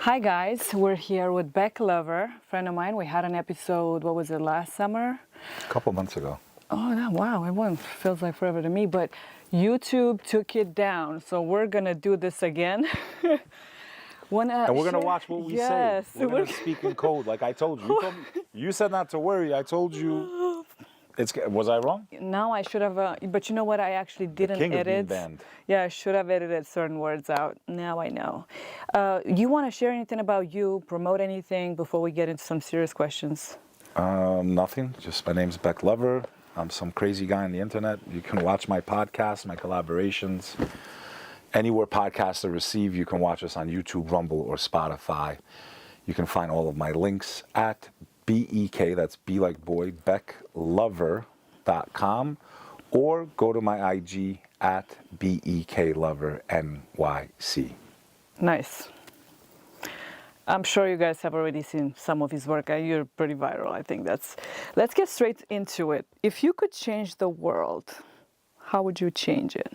Hi guys, we're here with Bek Lover, friend of mine. We had an episode, what was it, last summer? A couple months ago. Oh, no, wow, it feels like forever to me, but YouTube took it down, so we're gonna do this again. And we're going to watch what we yes, say. We're going to speak in code, like I told you. You told me, you said not to worry. I told you. Was I wrong? Now I should have, but you know what? I actually didn't King of being edit. banned. Yeah, I should have edited certain words out. Now I know. You want to share anything about you, promote anything before we get into some serious questions? Nothing. Just my name's Bek Lover. I'm some crazy guy on the internet. You can watch my podcasts, my collaborations. Anywhere podcasts are received, you can watch us on YouTube, Rumble, or Spotify. You can find all of my links at BEK, that's B like boy, beklover.com, or go to my IG at BEKLover NYC. Nice. I'm sure you guys have already seen some of his work. You're pretty viral, I think Let's get straight into it. If you could change the world, how would you change it?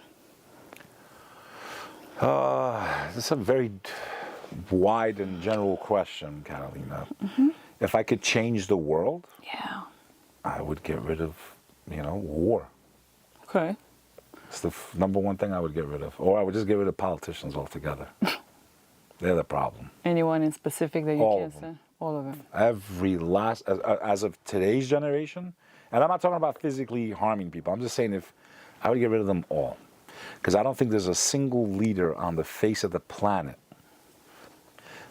This is a very wide and general question, Catalina. Mm-hmm. If I could change the world, Yeah. I would get rid of, war. Okay. It's the number one thing I would get rid of. Or I would just get rid of politicians altogether. They're the problem. Anyone in specific that you All can of them. say? All of them. Every last, as of today's generation, and I'm not talking about physically harming people. I'm just saying if I would get rid of them all. Because I don't think there's a single leader on the face of the planet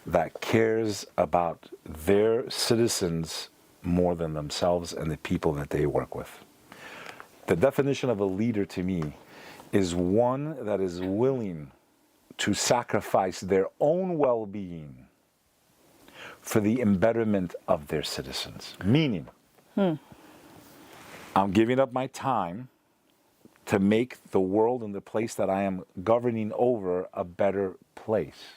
that cares about their citizens more than themselves and the people that they work with. The definition of a leader to me is one that is willing to sacrifice their own well-being for the embetterment of their citizens. Meaning, I'm giving up my time to make the world and the place that I am governing over a better place.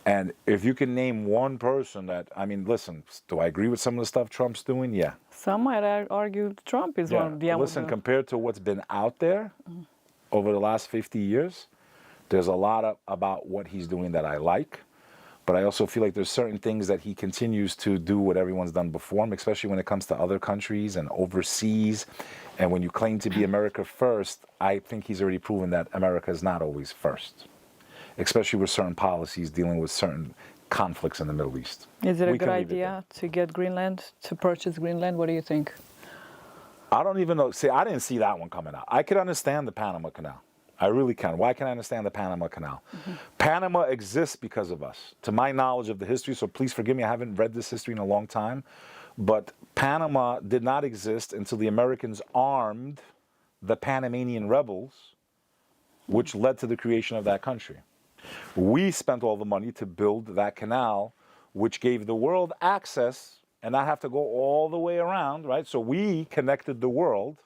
And if you can name one person listen, do I agree with some of the stuff Trump's doing? Yeah. Some might argue Trump is one of the Listen, compared to what's been out there over the last 50 years, there's a lot about what he's doing that I like. But I also feel like there's certain things that he continues to do what everyone's done before him, especially when it comes to other countries and overseas. And when you claim to be America first, I think he's already proven that America is not always first, especially with certain policies dealing with certain conflicts in the Middle East. Is it a good idea to get Greenland, to purchase Greenland? What do you think? I don't even know. See, I didn't see that one coming out. I could understand the Panama Canal. I really can. Why can I understand the Panama Canal? Mm-hmm. Panama exists because of us, to my knowledge of the history, so please forgive me, I haven't read this history in a long time, but Panama did not exist until the Americans armed the Panamanian rebels, which led to the creation of that country. We spent all the money to build that canal, which gave the world access and not have to go all the way around, right? So we connected the world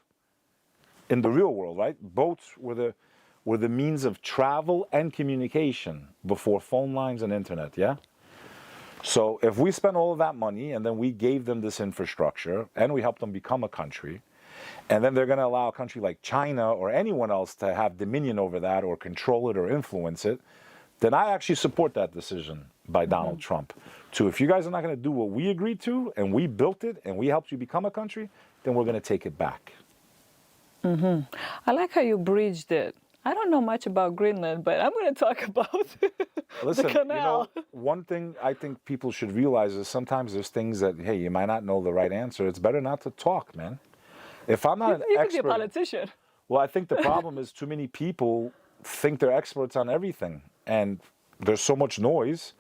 in the real world, right? Boats were the means of travel and communication before phone lines and internet, yeah? So if we spent all of that money and then we gave them this infrastructure and we helped them become a country, and then they're going to allow a country like China or anyone else to have dominion over that or control it or influence it, then I actually support that decision by Donald Trump. To if you guys are not going to do what we agreed to and we built it and we helped you become a country, then we're going to take it back. I like how you bridged it. I don't know much about Greenland, but I'm going to talk about Listen, the canal. One thing I think people should realize is sometimes there's things that, hey, you might not know the right answer. It's better not to talk, man. If I'm not an expert... You could be a politician. Well, I think the problem is too many people think they're experts on everything. And there's so much noise.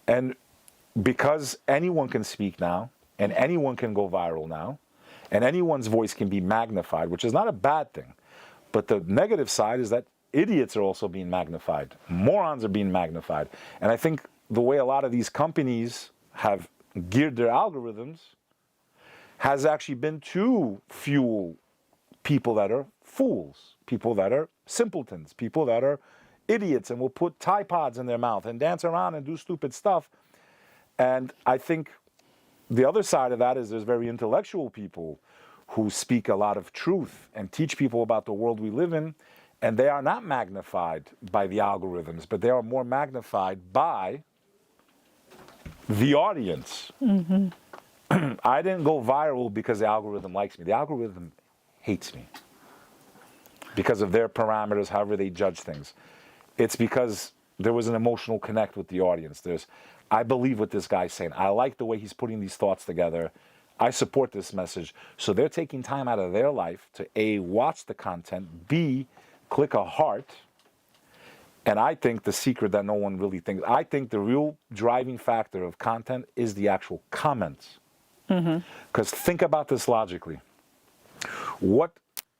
And because anyone can speak now, and anyone can go viral now, and anyone's voice can be magnified, which is not a bad thing. But the negative side is that idiots are also being magnified. Morons are being magnified. And I think the way a lot of these companies have geared their algorithms has actually been to fuel people that are fools, people that are simpletons, people that are idiots and will put Tide Pods in their mouth and dance around and do stupid stuff. And I think the other side of that is there's very intellectual people who speak a lot of truth and teach people about the world we live in And they are not magnified by the algorithms, but they are more magnified by the audience. I didn't go viral because the algorithm likes me. The algorithm hates me because of their parameters, however they judge things. It's because there was an emotional connect with the audience. I believe what this guy's saying. I like the way he's putting these thoughts together. I support this message. So they're taking time out of their life to A, watch the content, B, click a heart. And I think the secret that no one really thinks, I think the real driving factor of content is the actual comments. Because think about this logically. What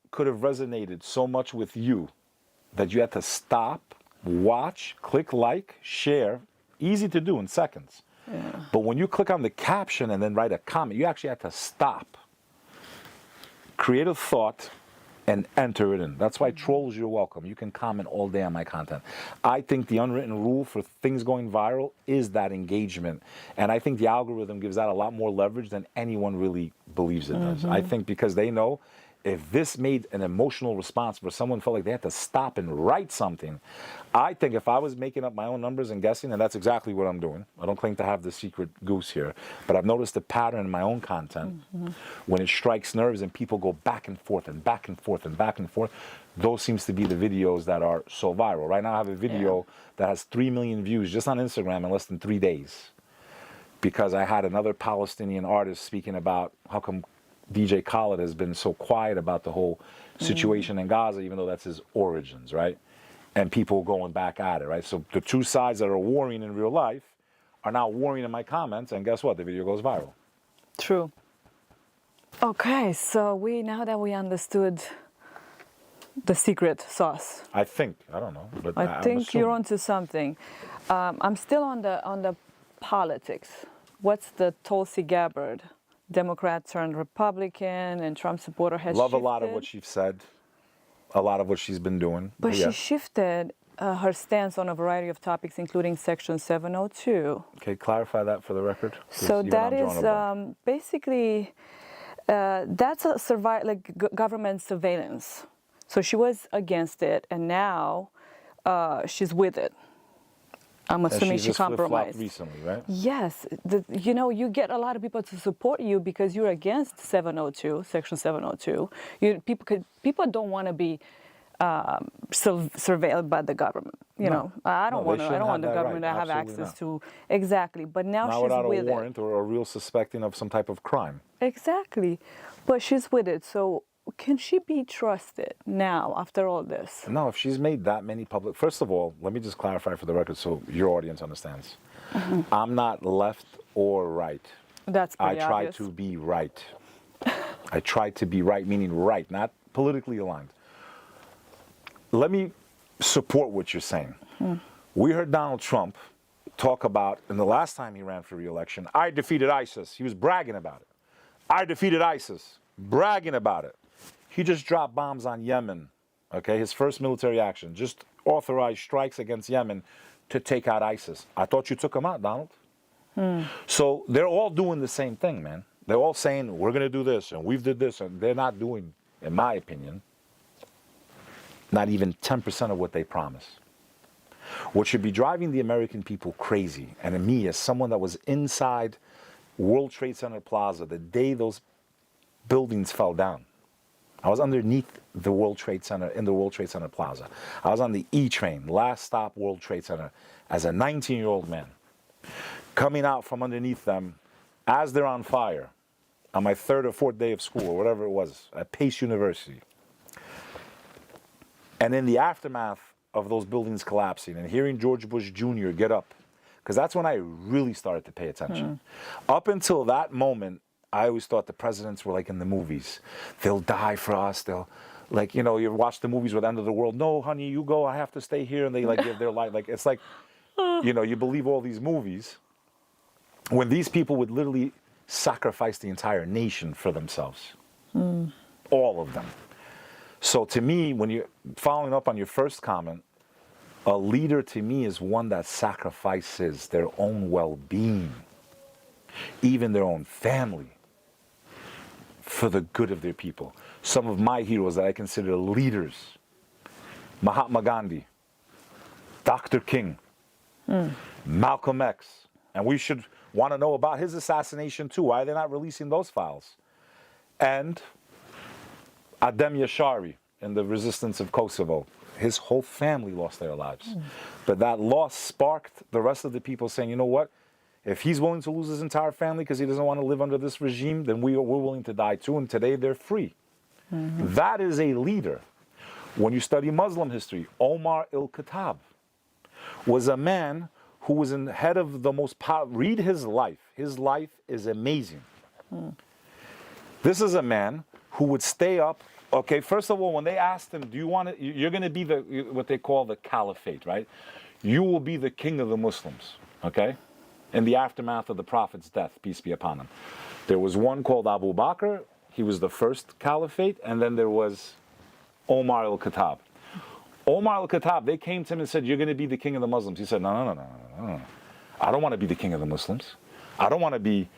could have resonated so much with you that you had to stop, watch, click like, share, easy to do in seconds. But when you click on the caption and then write a comment, you actually had to stop, create a thought, and enter it in. That's why trolls, you're welcome. You can comment all day on my content. I think the unwritten rule for things going viral is that engagement. And I think the algorithm gives that a lot more leverage than anyone really believes it does. I think because they know if this made an emotional response where someone felt like they had to stop and write something, I think if I was making up my own numbers and guessing, and that's exactly what I'm doing. I don't claim to have the secret goose here, but I've noticed a pattern in my own content. When it strikes nerves and people go back and forth and back and forth and back and forth, those seems to be the videos that are so viral. Right now I have a video that has 3 million views just on Instagram in less than 3 days. Because I had another Palestinian artist speaking about how come DJ Khaled has been so quiet about the whole situation in Gaza, even though that's his origins, right? And people going back at it, right? So the two sides that are warring in real life are now warring in my comments, and guess what? The video goes viral. True. Okay, so now that we understood the secret sauce. I think, I don't know, but I think you're onto something. I'm still on the politics. What's the Tulsi Gabbard? Democrat turned Republican, and Trump supporter has Love shifted. a lot of what she's said, a lot of what she's been doing. But she shifted her stance on a variety of topics, including Section 702. Okay, clarify that for the record. So that is basically, that's a government surveillance. So she was against it, and now she's with it. I'm assuming she compromised. Recently, right? Yes. You get a lot of people to support you because you're against 702, Section 702. People don't want to be surveilled by the government. You know, I don't want the government to have access to. Exactly. But now she's with it. Not without a warrant or a real suspecting of some type of crime. Exactly. But she's with it. So can she be trusted now after all this? No, if she's made that many public... First of all, let me just clarify for the record so your audience understands. I'm not left or right. That's pretty I try obvious. to be right. I try to be right, meaning right, not politically aligned. Let me support what you're saying. We heard Donald Trump talk about, in the last time he ran for re-election, I defeated ISIS. He was bragging about it. I defeated ISIS. Bragging about it. He just dropped bombs on Yemen, okay? His first military action, just authorized strikes against Yemen to take out ISIS. I thought you took him out, Donald. So they're all doing the same thing, man. They're all saying, we're going to do this, and we've did this, and they're not doing, in my opinion, not even 10% of what they promise. What should be driving the American people crazy, and me as someone that was inside World Trade Center Plaza the day those buildings fell down. I was underneath the World Trade Center, in the World Trade Center Plaza. I was on the E train, last stop World Trade Center, as a 19-year-old man, coming out from underneath them as they're on fire on my third or fourth day of school, or whatever it was, at Pace University. And in the aftermath of those buildings collapsing and hearing George Bush Jr. get up, because that's when I really started to pay attention. Up until that moment, I always thought the presidents were like in the movies. They'll die for us. They'll, like, you know, you watch the movies with End of the World. No, honey, you go. I have to stay here. And they like give their life. Like, it's like, you know, you believe all these movies when these people would literally sacrifice the entire nation for themselves. All of them. So to me, when you're following up on your first comment, a leader to me is one that sacrifices their own well-being, even their own family, for the good of their people. Some of my heroes that I consider leaders Mahatma Gandhi, Dr. King, Malcolm X. And we should want to know about his assassination too. Why are they not releasing those files? And Adem Yashari in the resistance of Kosovo. His whole family lost their lives. But that loss sparked the rest of the people saying, you know what? If he's willing to lose his entire family because he doesn't want to live under this regime, then we're willing to die too. And today they're free. That is a leader. When you study Muslim history, Omar al-Khattab was a man who was in the head of the most powerful. Read his life. His life is amazing. This is a man who would stay up. Okay, first of all, when they asked him, do you want to, you're going to be what they call the caliphate, right? You will be the king of the Muslims, okay? In the aftermath of the Prophet's death, peace be upon him. There was one called Abu Bakr. He was the first caliphate. And then there was Omar al-Khattab. Omar al-Khattab, they came to him and said, you're going to be the king of the Muslims. He said, no. I don't want to be the king of the Muslims. I don't want to be...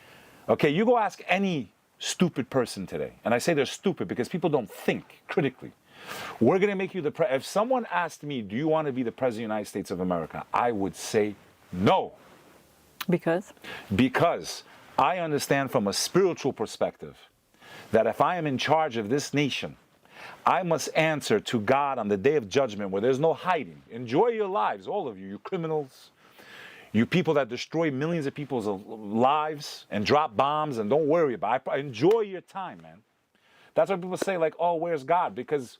Okay, you go ask any stupid person today. And I say they're stupid because people don't think critically. We're going to make you the... If someone asked me, do you want to be the president of the United States of America? I would say no. Because? Because I understand from a spiritual perspective that if I am in charge of this nation, I must answer to God on the day of judgment where there's no hiding. Enjoy your lives, all of you, you criminals, you people that destroy millions of people's lives and drop bombs and don't worry about it. Enjoy your time, man. That's why people say like, oh, where's God? Because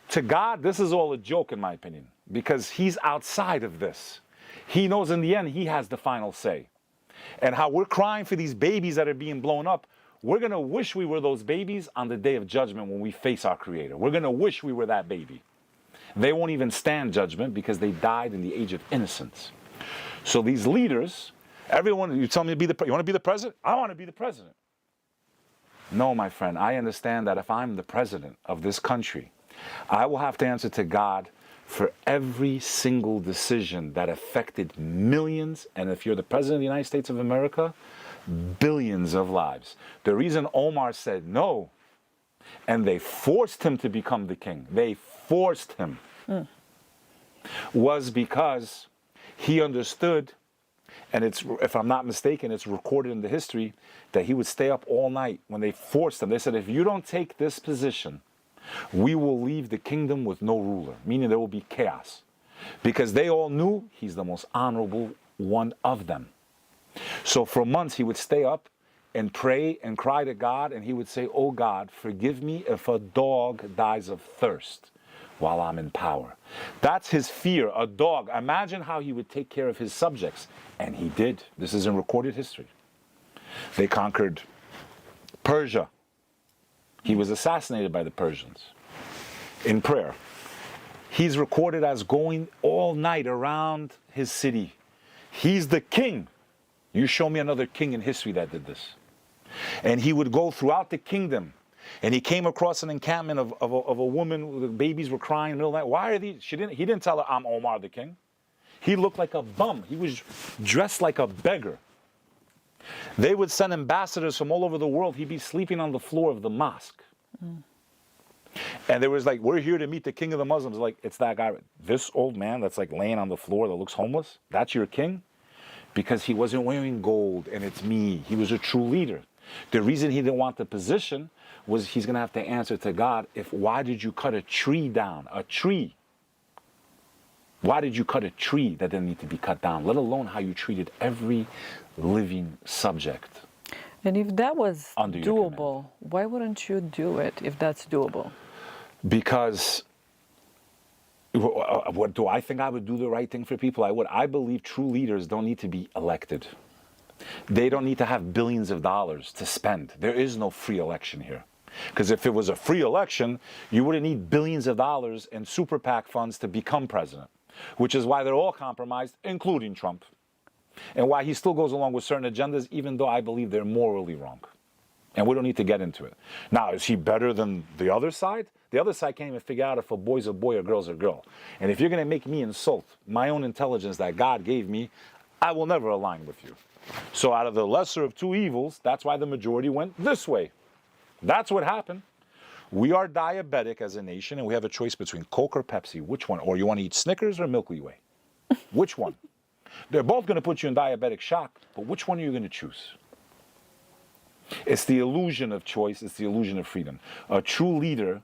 to God, this is all a joke in my opinion, because he's outside of this. He knows in the end, he has the final say. And how we're crying for these babies that are being blown up, we're going to wish we were those babies on the day of judgment when we face our Creator. We're going to wish we were that baby. They won't even stand judgment because they died in the age of innocence. So these leaders, everyone, you tell me you want to be the president? I want to be the president. No, my friend, I understand that if I'm the president of this country, I will have to answer to God for every single decision that affected millions, and if you're the president of the United States of America, billions of lives. The reason Omar said no, and they forced him to become the king, they forced him, was because he understood, and it's, if I'm not mistaken, it's recorded in the history, that he would stay up all night when they forced him. They said, if you don't take this position, we will leave the kingdom with no ruler, meaning there will be chaos. Because they all knew he's the most honorable one of them. So for months he would stay up and pray and cry to God, and he would say, oh God, forgive me if a dog dies of thirst while I'm in power. That's his fear, a dog. Imagine how he would take care of his subjects. And he did. This is in recorded history. They conquered Persia. He was assassinated by the Persians in prayer. He's recorded as going all night around his city. He's the king. You show me another king in history that did this. And he would go throughout the kingdom. And he came across an encampment of a woman, the babies were crying in the middle of the night. Why are these? He didn't tell her, I'm Omar the king. He looked like a bum. He was dressed like a beggar. They would send ambassadors from all over the world. He'd be sleeping on the floor of the mosque. And there was like, we're here to meet the king of the Muslims. Like, it's that guy. This old man that's like laying on the floor that looks homeless, that's your king? Because he wasn't wearing gold, and it's me. He was a true leader. The reason he didn't want the position was he's going to have to answer to God, why did you cut a tree down? A tree. Why did you cut a tree that didn't need to be cut down, let alone how you treated every living subject? And if that was doable, why wouldn't you do it if that's doable? Because, what do I think I would do the right thing for people? I would. I believe true leaders don't need to be elected. They don't need to have billions of dollars to spend. There is no free election here. Because if it was a free election, you wouldn't need billions of dollars in super PAC funds to become president. Which is why they're all compromised, including Trump. And why he still goes along with certain agendas, even though I believe they're morally wrong. And we don't need to get into it. Now, is he better than the other side? The other side can't even figure out if a boy's a boy or girl's a girl. And if you're going to make me insult my own intelligence that God gave me, I will never align with you. So out of the lesser of two evils, that's why the majority went this way. That's what happened. We are diabetic as a nation, and we have a choice between Coke or Pepsi. Which one? Or you want to eat Snickers or Milky Way? Which one? They're both going to put you in diabetic shock, but which one are you going to choose? It's the illusion of choice. It's the illusion of freedom. A true leader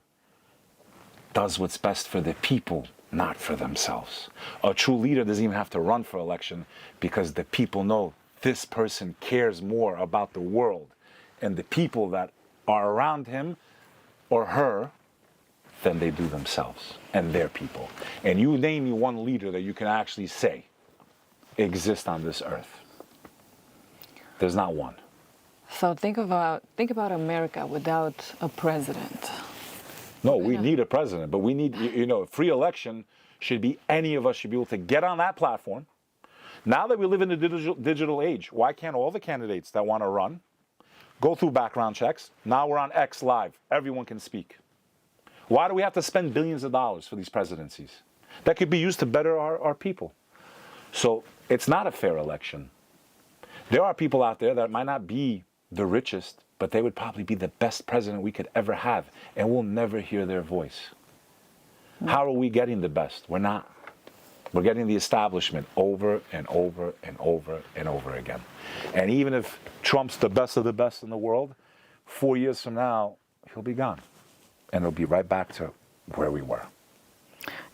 does what's best for the people, not for themselves. A true leader doesn't even have to run for election because the people know this person cares more about the world and the people that are around him or her than they do themselves and their people. And you name me one leader that you can actually say exists on this earth. There's not one. So think about America without a president. No, we need a president, but we need, free election should be, any of us should be able to get on that platform. Now that we live in the digital age, why can't all the candidates that want to run go through background checks? Now we're on X Live. Everyone can speak. Why do we have to spend billions of dollars for these presidencies? That could be used to better our people. So it's not a fair election. There are people out there that might not be the richest, but they would probably be the best president we could ever have, and we'll never hear their voice. How are we getting the best? We're not. We're getting the establishment over and over and over and over again. And even if Trump's the best of the best in the world, 4 years from now, he'll be gone. And it'll be right back to where we were.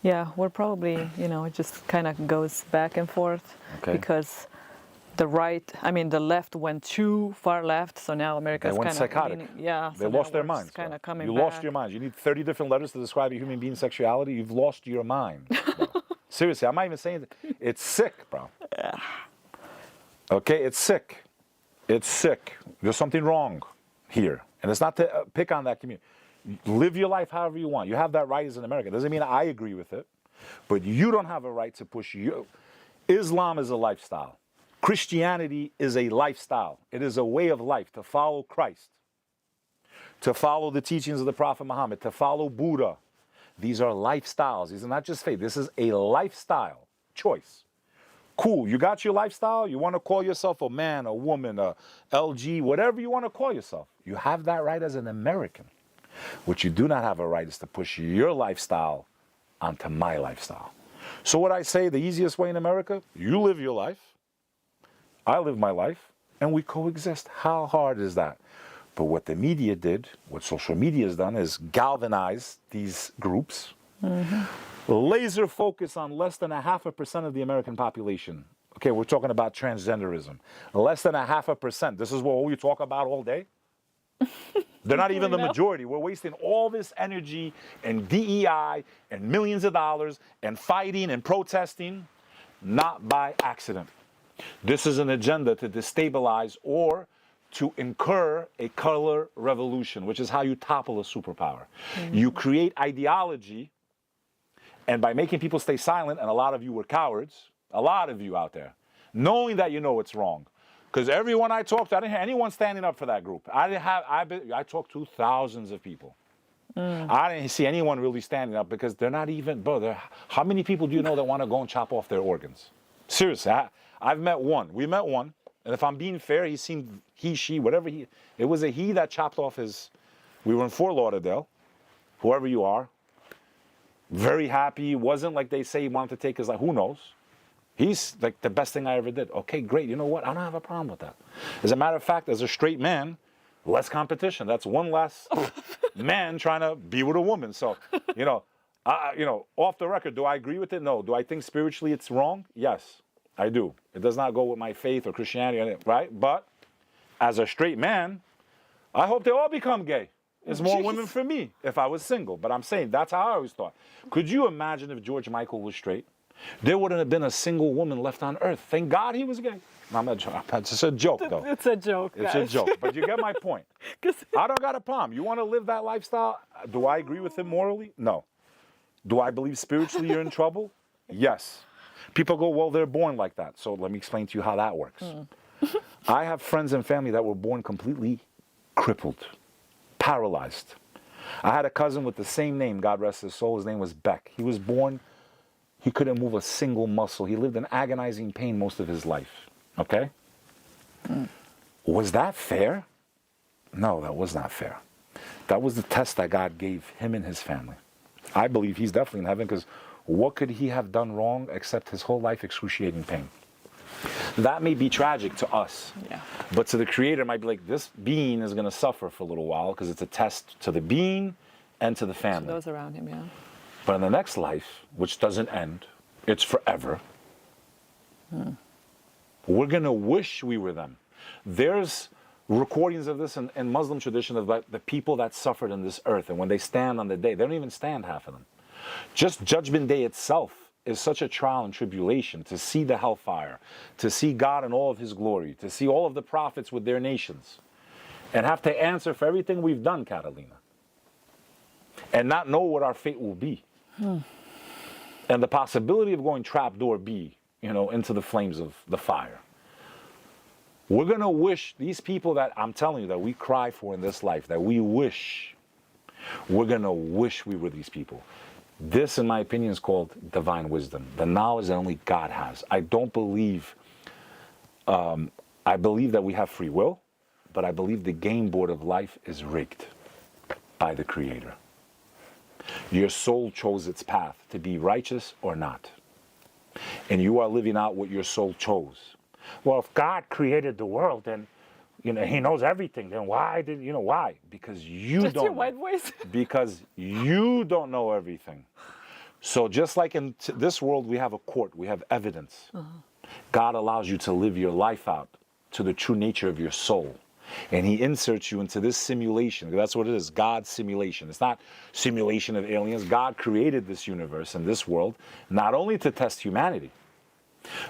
Yeah, we're probably, it just kind of goes back and forth because the left went too far left, so now America's kind of psychotic. They lost their minds. Kind of coming you back. Lost your minds. You need 30 different letters to describe a human being's sexuality. You've lost your mind. Seriously, I'm not even saying that. It's sick, bro. Yeah. Okay, it's sick. It's sick. There's something wrong here. And it's not to pick on that community. Live your life however you want. You have that right as an American. Doesn't mean I agree with it. But you don't have a right to push you. Islam is a lifestyle. Christianity is a lifestyle. It is a way of life to follow Christ, to follow the teachings of the Prophet Muhammad, to follow Buddha. These are lifestyles. These are not just faith. This is a lifestyle choice. Cool. You got your lifestyle. You want to call yourself a man, a woman, a LG, whatever you want to call yourself. You have that right as an American. What you do not have a right is to push your lifestyle onto my lifestyle. So what I say, the easiest way in America, you live your life, I live my life, and we coexist. How hard is that? But what the media did, what social media has done, is galvanize these groups, laser focus on less than 0.5% of the American population. Okay, we're talking about transgenderism. Less than 0.5%. This is what we talk about all day. They're not even the majority. We're wasting all this energy and DEI and millions of dollars and fighting and protesting, not by accident. This is an agenda to destabilize or to incur a color revolution, which is how you topple a superpower. You create ideology, and by making people stay silent, and a lot of you were cowards, a lot of you out there, knowing that you know it's wrong. Because everyone I talked to, I didn't hear anyone standing up for that group. I talked to thousands of people. I didn't see anyone really standing up because they're not even, how many people do you know that want to go and chop off their organs? Seriously, I've met one. We met one. And if I'm being fair, it was a he that chopped off we were in Fort Lauderdale, whoever you are, very happy. It wasn't like they say he wanted to take his life. Who knows? He's like the best thing I ever did. Okay, great. You know what? I don't have a problem with that. As a matter of fact, as a straight man, less competition. That's one less man trying to be with a woman. So, off the record, do I agree with it? No. Do I think spiritually it's wrong? Yes, I do. It does not go with my faith or Christianity, right? But as a straight man, I hope they all become gay. There's more women for me if I was single. But I'm saying that's how I always thought. Could you imagine if George Michael was straight? There wouldn't have been a single woman left on earth. Thank God he was gay. It's just a joke, though. It's a joke, guys. It's a joke, but you get my point. I don't got a problem. You want to live that lifestyle? Do I agree with him morally? No. Do I believe spiritually you're in trouble? Yes. People go, well, they're born like that. So let me explain to you how that works. I have friends and family that were born completely crippled, paralyzed. I had a cousin with the same name, God rest his soul. His name was Bek. He was born, he couldn't move a single muscle. He lived in agonizing pain most of his life. Okay? Was that fair? No, that was not fair. That was the test that God gave him and his family. I believe he's definitely in heaven, because what could he have done wrong except his whole life excruciating pain? That may be tragic to us, but to the Creator it might be like, this being is going to suffer for a little while because it's a test to the being and to the family. To those around him, But in the next life, which doesn't end, it's forever, we're going to wish we were them. There's recordings of this in Muslim tradition of the people that suffered in this earth, and when they stand on the day, they don't even stand, half of them. Just Judgment Day itself is such a trial and tribulation, to see the hellfire, to see God in all of his glory, to see all of the prophets with their nations, and have to answer for everything we've done, Catalina, and not know what our fate will be. And the possibility of going trapdoor B, into the flames of the fire. We're going to wish these people that I'm telling you that we cry for in this life, that we wish, we're going to wish we were these people. This, in my opinion, is called divine wisdom, the knowledge that only God has. I don't believe, I believe that we have free will, but I believe the game board of life is rigged by the Creator. Your soul chose its path to be righteous or not. And you are living out what your soul chose. Well, if God created the world, then, he knows everything. Then why did, why? Because you Just don't your know. white voice. Because you don't know everything. So just like in this world, we have a court, we have evidence. God allows you to live your life out to the true nature of your soul. And he inserts you into this simulation. That's what it is, God's simulation. It's not simulation of aliens. God created this universe and this world, not only to test humanity,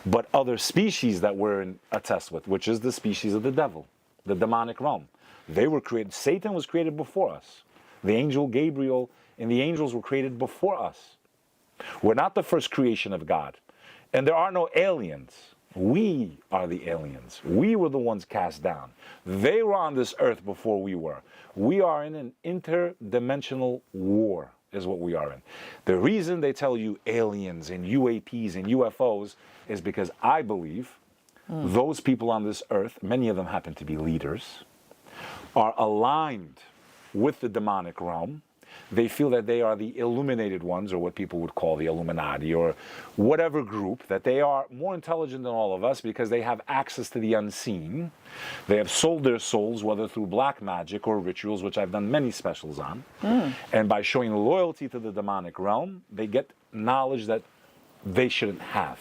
but other species that we're in a test with, which is the species of the devil, the demonic realm. They were created, Satan was created before us. The angel Gabriel and the angels were created before us. We're not the first creation of God. And there are no aliens. We are the aliens. We were the ones cast down. They were on this earth before we were. We are in an interdimensional war, is what we are in. The reason they tell you aliens and UAPs and UFOs is because I believe those people on this earth, many of them happen to be leaders, are aligned with the demonic realm. They feel that they are the illuminated ones, or what people would call the Illuminati, or whatever group, that they are more intelligent than all of us because they have access to the unseen. They have sold their souls, whether through black magic or rituals, which I've done many specials on. And by showing loyalty to the demonic realm, they get knowledge that they shouldn't have,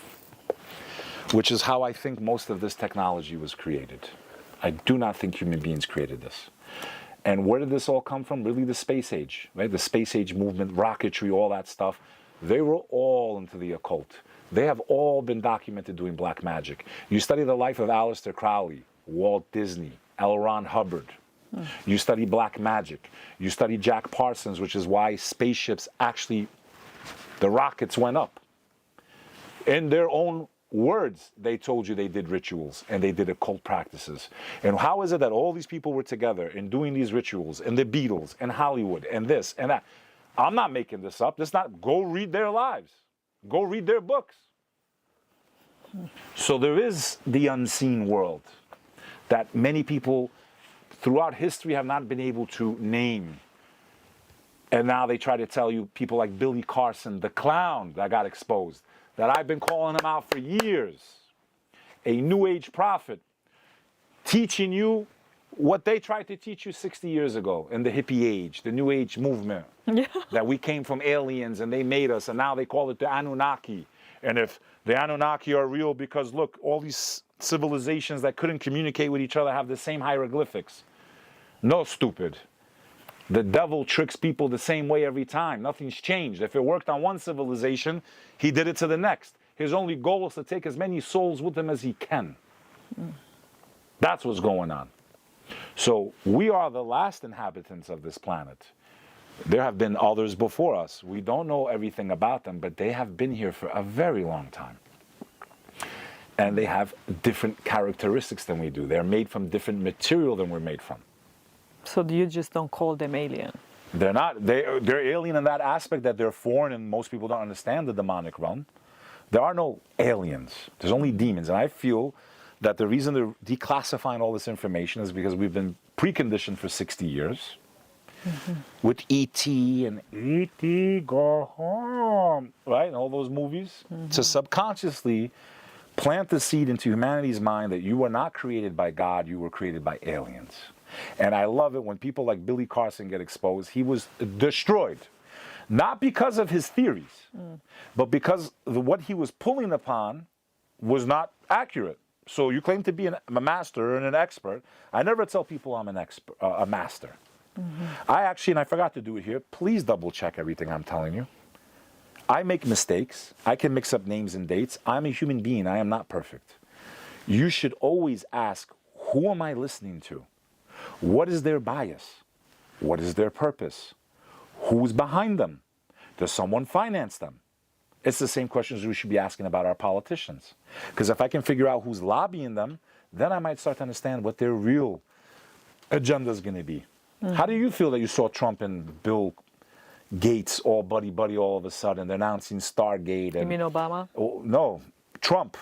which is how I think most of this technology was created. I do not think human beings created this. And where did this all come from? Really the space age, right? The space age movement, rocketry, all that stuff. They were all into the occult. They have all been documented doing black magic. You study the life of Aleister Crowley, Walt Disney, L. Ron Hubbard. You study black magic. You study Jack Parsons, which is why spaceships actually, the rockets went up. In their own words, they told you they did rituals and they did occult practices. And how is it that all these people were together and doing these rituals, and the Beatles and Hollywood and this and that? I'm not making this up. Go read their lives. Go read their books. So there is the unseen world that many people throughout history have not been able to name. And now they try to tell you, people like Billy Carson, the clown that got exposed, that I've been calling him out for years, a New Age prophet, teaching you what they tried to teach you 60 years ago in the hippie age, the New Age movement, that we came from aliens and they made us, and now they call it the Anunnaki. And if the Anunnaki are real because, look, all these civilizations that couldn't communicate with each other have the same hieroglyphics. No, stupid. The devil tricks people the same way every time. Nothing's changed. If it worked on one civilization, he did it to the next. His only goal is to take as many souls with him as he can. That's what's going on. So we are the last inhabitants of this planet. There have been others before us. We don't know everything about them, but they have been here for a very long time. And they have different characteristics than we do. They're made from different material than we're made from. So you just don't call them alien? They're not. They're alien in that aspect that they're foreign, and most people don't understand the demonic realm. There are no aliens. There's only demons. And I feel that the reason they're declassifying all this information is because we've been preconditioned for 60 years with E.T. and E.T. go home, right? And all those movies, to subconsciously plant the seed into humanity's mind that you were not created by God, you were created by aliens. And I love it when people like Billy Carson get exposed. He was destroyed, not because of his theories, but because what he was pulling upon was not accurate. So you claim to be a master and an expert. I never tell people I'm an expert, a master. I actually, and I forgot to do it here, please double check everything I'm telling you. I make mistakes. I can mix up names and dates. I'm a human being. I am not perfect. You should always ask, who am I listening to? What is their bias? What is their purpose? Who's behind them? Does someone finance them? It's the same questions we should be asking about our politicians. Because if I can figure out who's lobbying them, then I might start to understand what their real agenda is going to be. How do you feel that you saw Trump and Bill Gates all buddy all of a sudden announcing Stargate? And, You mean Obama? Oh, no, Trump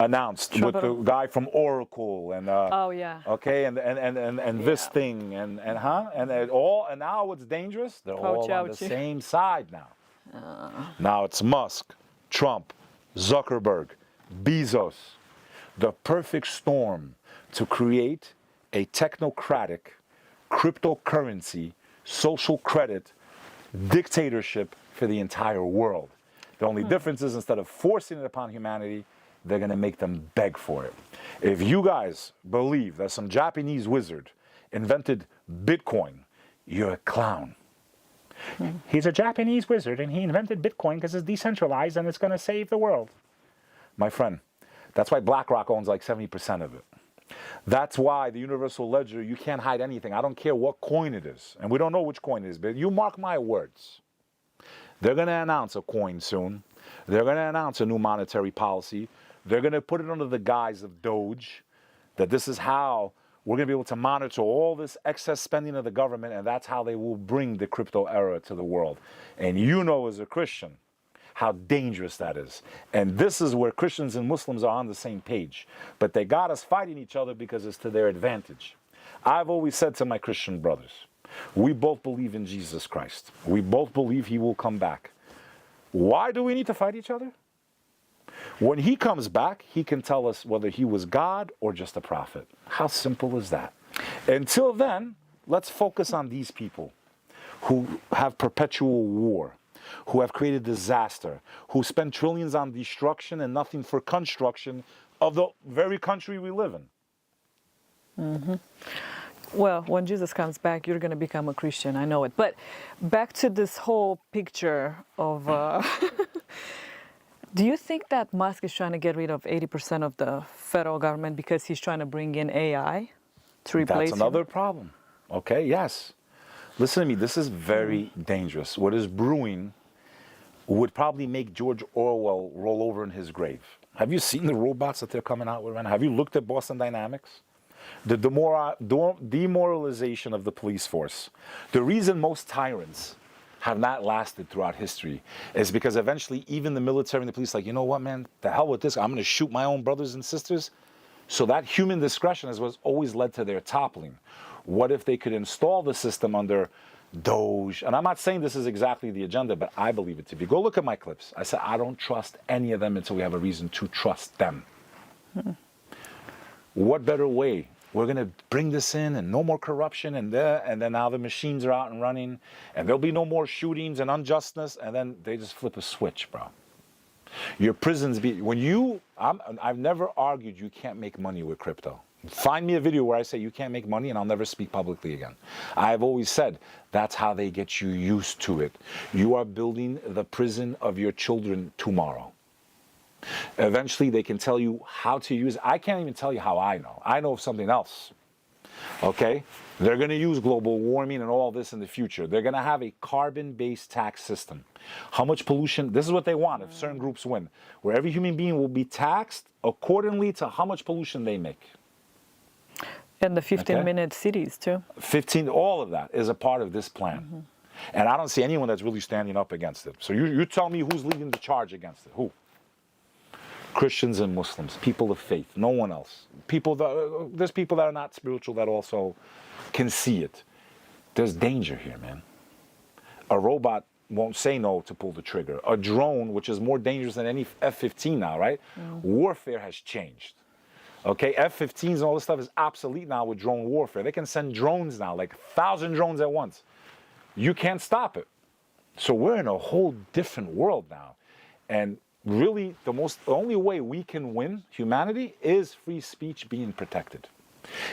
announced with the guy from Oracle and Oh, yeah. okay, and this thing and now it's dangerous. They're all on the same side now. Now it's Musk, Trump, Zuckerberg, Bezos, the perfect storm to create a technocratic cryptocurrency, social credit dictatorship for the entire world. The only difference is instead of forcing it upon humanity, they're going to make them beg for it. If you guys believe that some Japanese wizard invented Bitcoin, you're a clown. He's a Japanese wizard and he invented Bitcoin because it's decentralized and it's going to save the world. My friend, that's why BlackRock owns like 70% of it. That's why the universal ledger, you can't hide anything. I don't care what coin it is. And we don't know which coin it is, but you mark my words. They're going to announce a coin soon. They're going to announce a new monetary policy. They're going to put it under the guise of Doge, that this is how we're going to be able to monitor all this excess spending of the government, and that's how they will bring the crypto era to the world. And you know as a Christian how dangerous that is. And this is where Christians and Muslims are on the same page. But they got us fighting each other because it's to their advantage. I've always said to my Christian brothers, we both believe in Jesus Christ. We both believe he will come back. Why do we need to fight each other? When he comes back, he can tell us whether he was God or just a prophet. How simple is that? Until then, let's focus on these people who have perpetual war, who have created disaster, who spend trillions on destruction and nothing for construction of the very country we live in. Well, when Jesus comes back, you're going to become a Christian. I know it. But back to this whole picture of... do you think that Musk is trying to get rid of 80% of the federal government because he's trying to bring in AI to replace That's another problem. Okay, yes. Listen to me, this is very dangerous. What is brewing would probably make George Orwell roll over in his grave. Have you seen the robots that they're coming out with right now? Have you looked at Boston Dynamics? The demoralization of the police force. The reason most tyrants have not lasted throughout history is because eventually even the military and the police like, you know what, man, the hell with this. I'm going to shoot my own brothers and sisters. So that human discretion is what's always led to their toppling. What if they could install the system under Doge? And I'm not saying this is exactly the agenda, but I believe it to be. Go look at my clips. I said, I don't trust any of them until we have a reason to trust them. What better way? We're going to bring this in and no more corruption and then now the machines are out and running and there'll be no more shootings and unjustness, and then they just flip a switch, bro. Your prisons I've never argued you can't make money with crypto. Find me a video where I say you can't make money and I'll never speak publicly again. I've always said that's how they get you used to it. You are building the prison of your children tomorrow. Eventually they can tell you how to use it. I can't even tell you how I know. I know of something else. Okay? They're going to use global warming and all this in the future. They're going to have a carbon-based tax system. How much pollution? This is what they want if certain groups win. Where every human being will be taxed accordingly to how much pollution they make. And the 15-minute cities, too. 15, all of that is a part of this plan. And I don't see anyone that's really standing up against it. So you tell me who's leading the charge against it. Who? Christians and Muslims, people of faith, no one else. There's people that are not spiritual that also can see it. There's danger here, man. A robot won't say no to pull the trigger. A drone, which is more dangerous than any F-15 now, right? Warfare has changed. Okay, F-15s and all this stuff is obsolete now with drone warfare. They can send drones now, like 1,000 drones at once. You can't stop it. So we're in a whole different world now. And really, the only way we can win humanity is free speech being protected.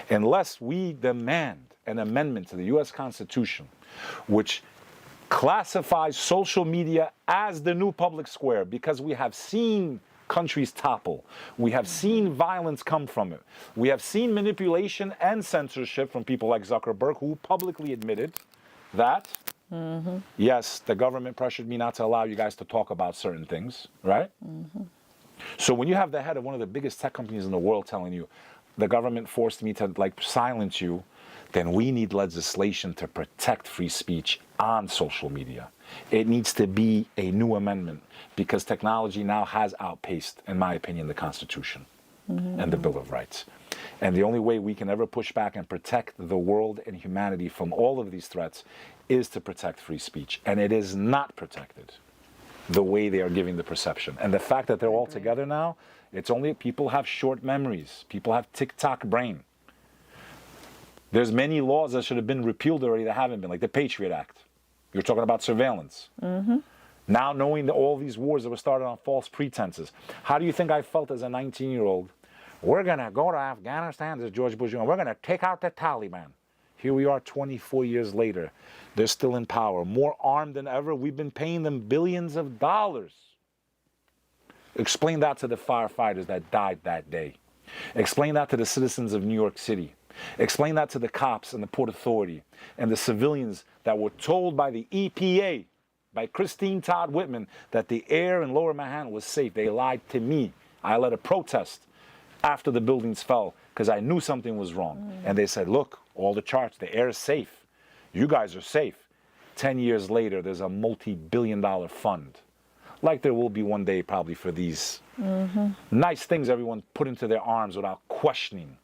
Unless we demand an amendment to the U.S. Constitution, which classifies social media as the new public square, because we have seen countries topple. We have seen violence come from it. We have seen manipulation and censorship from people like Zuckerberg, who publicly admitted that, yes, the government pressured me not to allow you guys to talk about certain things, right? So when you have the head of one of the biggest tech companies in the world telling you, the government forced me to silence you, then we need legislation to protect free speech on social media. It needs to be a new amendment because technology now has outpaced, in my opinion, the Constitution and the Bill of Rights. And the only way we can ever push back and protect the world and humanity from all of these threats is to protect free speech. And it is not protected the way they are giving the perception. And the fact that they're all together now, it's only people have short memories. People have TikTok brain. There's many laws that should have been repealed already that haven't been, like the Patriot Act. You're talking about surveillance. Now knowing that all these wars that were started on false pretenses. How do you think I felt as a 19-year-old? We're going to go to Afghanistan, this is George Bush, and we're going to take out the Taliban. Here we are 24 years later. They're still in power, more armed than ever. We've been paying them billions of dollars. Explain that to the firefighters that died that day. Explain that to the citizens of New York City. Explain that to the cops and the Port Authority and the civilians that were told by the EPA, by Christine Todd Whitman, that the air in Lower Manhattan was safe. They lied to me. I led a protest after the buildings fell because I knew something was wrong. And they said, look, all the charts, the air is safe. You guys are safe. 10 years later, there's a multi-billion-dollar fund, like there will be one day probably for these nice things everyone put into their arms without questioning.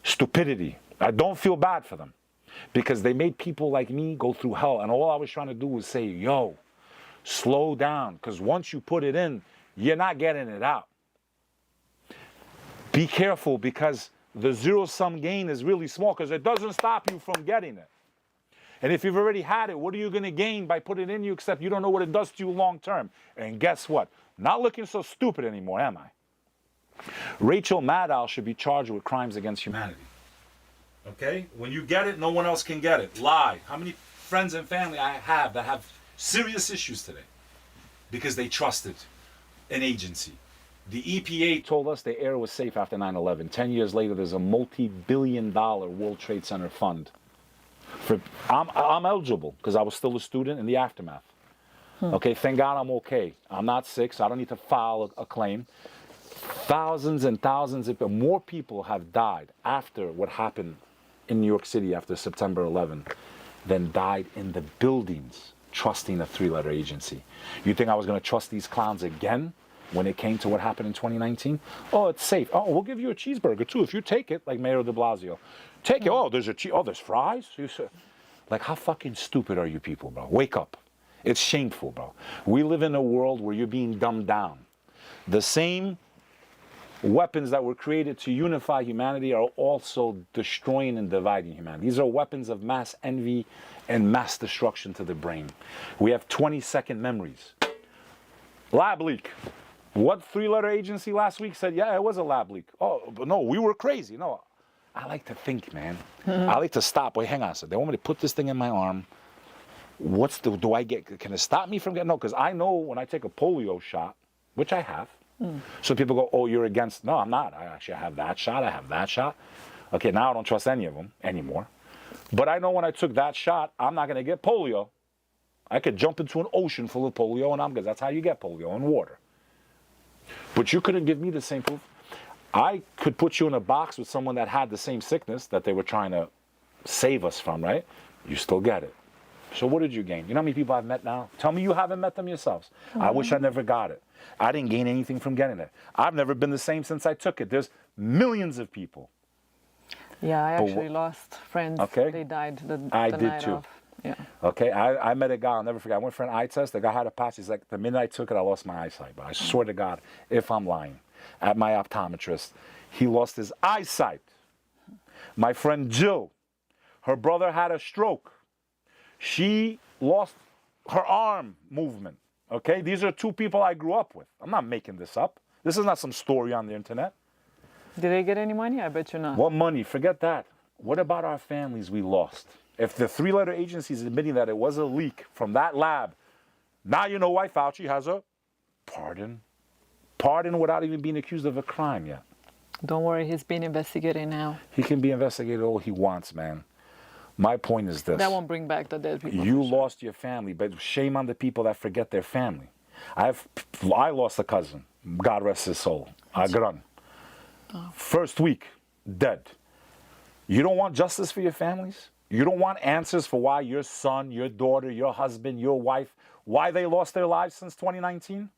Stupidity. I don't feel bad for them because they made people like me go through hell. And all I was trying to do was say, yo, slow down. Because once you put it in, you're not getting it out. Be careful because the zero-sum gain is really small because it doesn't stop you from getting it. And if you've already had it, what are you going to gain by putting it in you except you don't know what it does to you long term? And guess what? Not looking so stupid anymore, am I? Rachel Maddow should be charged with crimes against humanity. Okay? When you get it, no one else can get it. Lie. How many friends and family I have that have serious issues today because they trusted an agency? The EPA told us the air was safe after 9/11. 10 years later, there's a multi-billion-dollar World Trade Center fund. I'm eligible because I was still a student in the aftermath. Okay, thank God I'm okay. I'm not sick, so I don't need to file a claim. Thousands and thousands, if more people have died after what happened in New York City after September 11 than died in the buildings trusting a three-letter agency. You think I was going to trust these clowns again when it came to what happened in 2019? Oh, it's safe. Oh, we'll give you a cheeseburger too if you take it, like Mayor de Blasio. Take it. Oh, there's fries? Like, how fucking stupid are you people, bro? Wake up. It's shameful, bro. We live in a world where you're being dumbed down. The same weapons that were created to unify humanity are also destroying and dividing humanity. These are weapons of mass envy and mass destruction to the brain. We have 20-second memories. Lab leak. What three-letter agency last week said, yeah, it was a lab leak? Oh, but no, we were crazy. No, I like to think, man. I like to stop. Wait, hang on a second. They want me to put this thing in my arm. Can it stop me from getting, no, because I know when I take a polio shot, which I have, so people go, oh, you're against, no, I'm not. I have that shot, I have that shot. Okay, now I don't trust any of them anymore. But I know when I took that shot, I'm not going to get polio. I could jump into an ocean full of polio and I'm good. That's how you get polio, in water. But you couldn't give me the same proof. I could put you in a box with someone that had the same sickness that they were trying to save us from, right? You still get it. So what did you gain? You know how many people I've met now? Tell me you haven't met them yourselves. I wish I never got it. I didn't gain anything from getting it. I've never been the same since I took it. There's millions of people Yeah, I actually lost friends. Okay. They died the I the did night too. of. Yeah. Okay, I met a guy, I'll never forget. I went for an eye test. The guy had a patch. He's like, the minute I took it, I lost my eyesight. But I swear to God, if I'm lying, at my optometrist, he lost his eyesight. My friend Jill, her brother had a stroke. She lost her arm movement. Okay, these are two people I grew up with. I'm not making this up. This is not some story on the internet. Did they get any money? I bet you not. What money? Forget that. What about our families we lost? If the three-letter agency is admitting that it was a leak from that lab, now you know why Fauci has a pardon. Pardon without even being accused of a crime yet. Don't worry, he's being investigated now. He can be investigated all he wants, man. My point is this. That won't bring back the dead people. You lost your family, but shame on the people that forget their family. I lost a cousin. God rest his soul. Agran. First week, dead. You don't want justice for your families? You don't want answers for why your son, your daughter, your husband, your wife, why they lost their lives since 2019?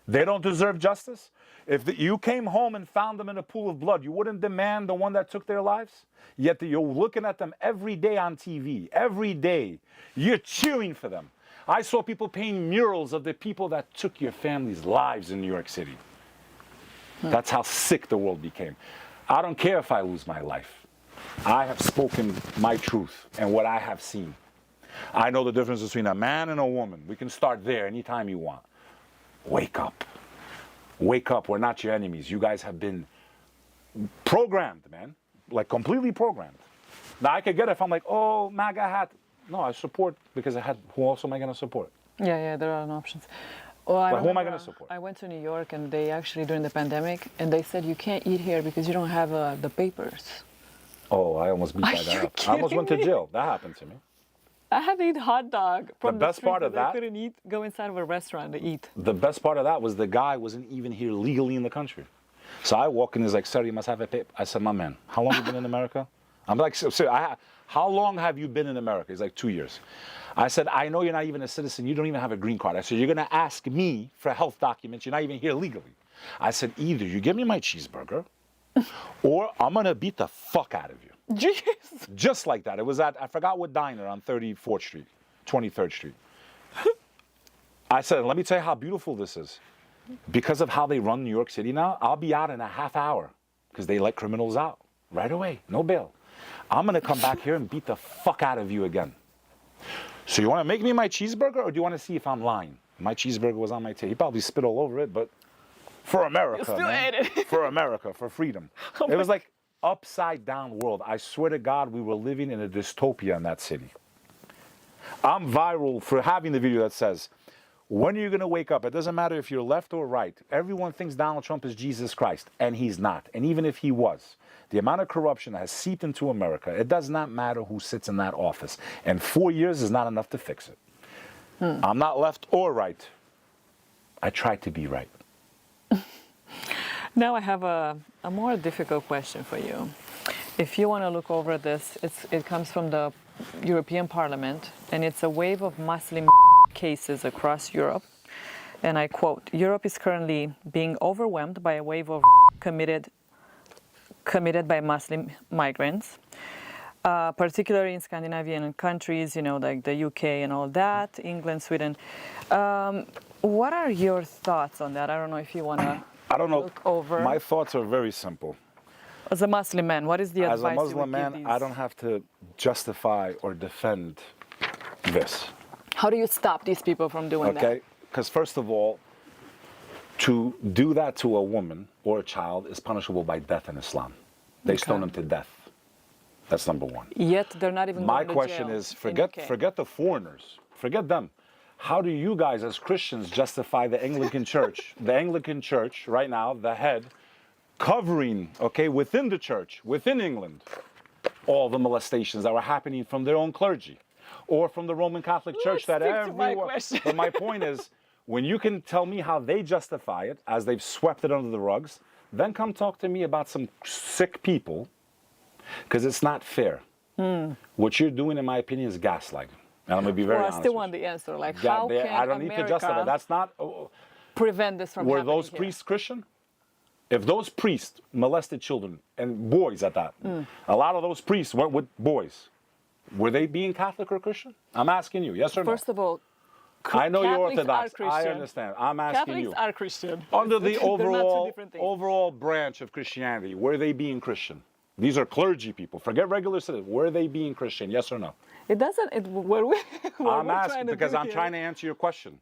They don't deserve justice? If you came home and found them in a pool of blood, you wouldn't demand the one that took their lives? Yet you're looking at them every day on TV, every day. You're cheering for them. I saw people painting murals of the people that took your family's lives in New York City. That's how sick the world became. I don't care if I lose my life. I have spoken my truth and what I have seen. I know the difference between a man and a woman. We can start there anytime you want. Wake up. Wake up. We're not your enemies. You guys have been programmed, man. Like completely programmed. Now I could get it if I'm like, oh, MAGA hat. No, I support because I had, who else am I going to support? Yeah, there are no options. Well, Who am I going to support? I went to New York and they actually, during the pandemic, and they said you can't eat here because you don't have the papers. Oh, I almost beat that up. I almost went to jail. That happened to me. I had to eat hot dog from the best street part of that- I couldn't eat, go inside of a restaurant to eat. The best part of that was the guy wasn't even here legally in the country. So I walk in, he's like, sir, you must have a paper. I said, my man, how long have you been in America? I'm like, sir, how long have you been in America? He's like, 2 years. I said, I know you're not even a citizen. You don't even have a green card. I said, you're going to ask me for health documents. You're not even here legally. I said, either you give me my cheeseburger or I'm going to beat the fuck out of you. Jeez. Just like that. It was at, I forgot what diner on 34th Street, 23rd Street. I said, let me tell you how beautiful this is. Because of how they run New York City now, I'll be out in a half hour because they let criminals out right away, no bail. I'm going to come back here and beat the fuck out of you again. So you want to make me my cheeseburger or do you want to see if I'm lying? My cheeseburger was on my table. He probably spit all over it, but for America, You still man. ate it. For America, for freedom. It was like upside down world. I swear to God, we were living in a dystopia in that city. I'm viral for having the video that says, when are you going to wake up? It doesn't matter if you're left or right. Everyone thinks Donald Trump is Jesus Christ, and he's not. And even if he was, the amount of corruption that has seeped into America, it does not matter who sits in that office. And 4 years is not enough to fix it. I'm not left or right. I try to be right. Now I have a more difficult question for you. If you want to look over this, it comes from the European Parliament, and it's a wave of Muslim cases across Europe. And I quote, Europe is currently being overwhelmed by a wave of committed by Muslim migrants, particularly in Scandinavian countries, you know, like the UK and all that, England, Sweden. What are your thoughts on that? I don't know if you want to I don't know. look over. My thoughts are very simple. As a Muslim man, what is the advice As a you would Muslim give man, these? I don't have to justify or defend this. How do you stop these people from doing that? Okay? Because first of all, to do that to a woman or a child is punishable by death in Islam. They stone them to death. That's number one. Yet they're not even My going to question jail is, in UK. forget the foreigners. Forget them. How do you guys as Christians justify the Anglican Church? The Anglican Church, right now, the head, covering, okay, within the church, within England, all the molestations that were happening from their own clergy or from the Roman Catholic Church that stick to my everyone... question. But my point is, when you can tell me how they justify it, as they've swept it under the rugs, then come talk to me about some sick people, because it's not fair. What you're doing, in my opinion, is gaslighting. And I'm going to be very honest. I still with want you. the answer. Like, how can I don't need to justify. America That's not... prevent this from Were happening those here? priests Christian? If those priests molested children, and boys at that, a lot of those priests went with boys, were they being Catholic or Christian? I'm asking you, yes or no? First of all, I know you're Catholics are Orthodox. I Christian. understand. I'm asking Catholics you. are Christian. Under the They're not two overall different things. overall branch of Christianity, were they being Christian? These are clergy people. Forget regular citizens. Were they being Christian? Yes or no? It doesn't. What I'm we're asking trying to because do I'm here. trying to answer your question.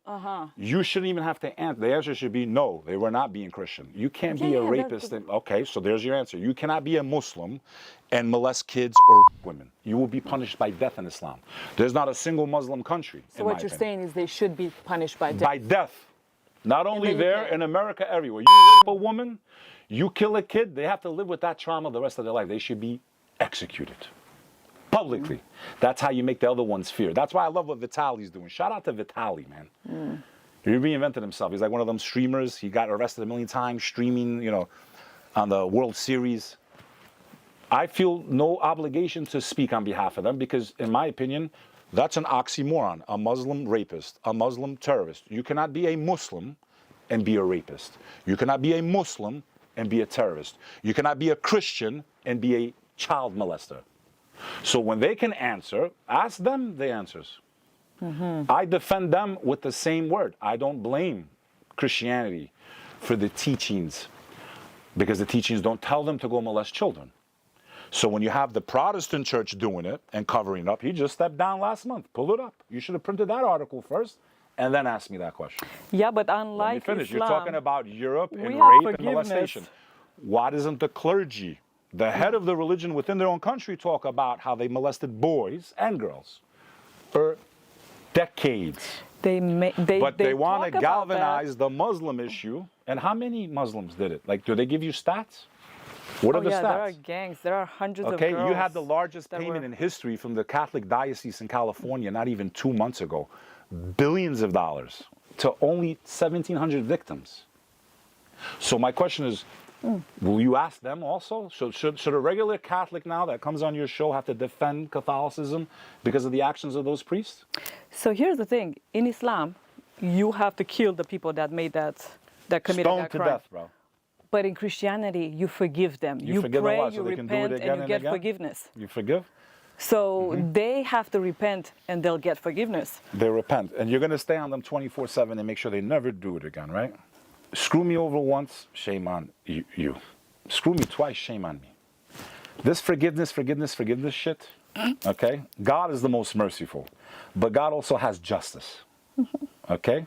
You shouldn't even have to answer. The answer should be no. They were not being Christian. You can't be a Yeah, rapist. Okay, so there's your answer. You cannot be a Muslim and molest kids or women. You will be punished by death in Islam. There's not a single Muslim country. So what you're saying is they should be punished by death. By death. Not only then you there, can't. in America, everywhere. You rape a woman, you kill a kid, they have to live with that trauma the rest of their life. They should be executed. Publicly. That's how you make the other ones fear. That's why I love what Vitali's doing. Shout out to Vitali, man. He reinvented himself. He's like one of them streamers. He got arrested a million times streaming, on the World Series. I feel no obligation to speak on behalf of them because, in my opinion, that's an oxymoron. A Muslim rapist, a Muslim terrorist. You cannot be a Muslim and be a rapist. You cannot be a Muslim and be a terrorist. You cannot be a Christian and be a child molester. So when they can answer, ask them the answers. I defend them with the same word. I don't blame Christianity for the teachings because the teachings don't tell them to go molest children. So when you have the Protestant church doing it and covering it up, he just stepped down last month. Pull it up. You should have printed that article first and then ask me that question. Yeah, but Let me unlike finish. Islam, You're talking about Europe and we rape have and forgiveness. molestation. Why doesn't the clergy, the head of the religion within their own country, talk about how they molested boys and girls for decades? they want talk to about galvanize the Muslim issue. And how many Muslims did it? Like, do they give you stats? What are Oh the yeah, stats? there are gangs. There are hundreds of Okay, girls. you had the largest that payment were- in history from the Catholic Diocese in California not even 2 months ago. Billions of dollars to only 1,700 victims. So my question is, will you ask them also? So should a regular Catholic now that comes on your show have to defend Catholicism because of the actions of those priests? So here's the thing: in Islam, you have to kill the people that committed Stoned that to crime. death, bro. But in Christianity, you forgive them. You forgive them pray, what? you So they can do it repent, again and you and get again? forgiveness. You forgive? So they have to repent, and they'll get forgiveness. They repent. And you're going to stay on them 24/7 and make sure they never do it again, right? Screw me over once, shame on you. Screw me twice, shame on me. This forgiveness shit, okay? God is the most merciful. But God also has justice, okay?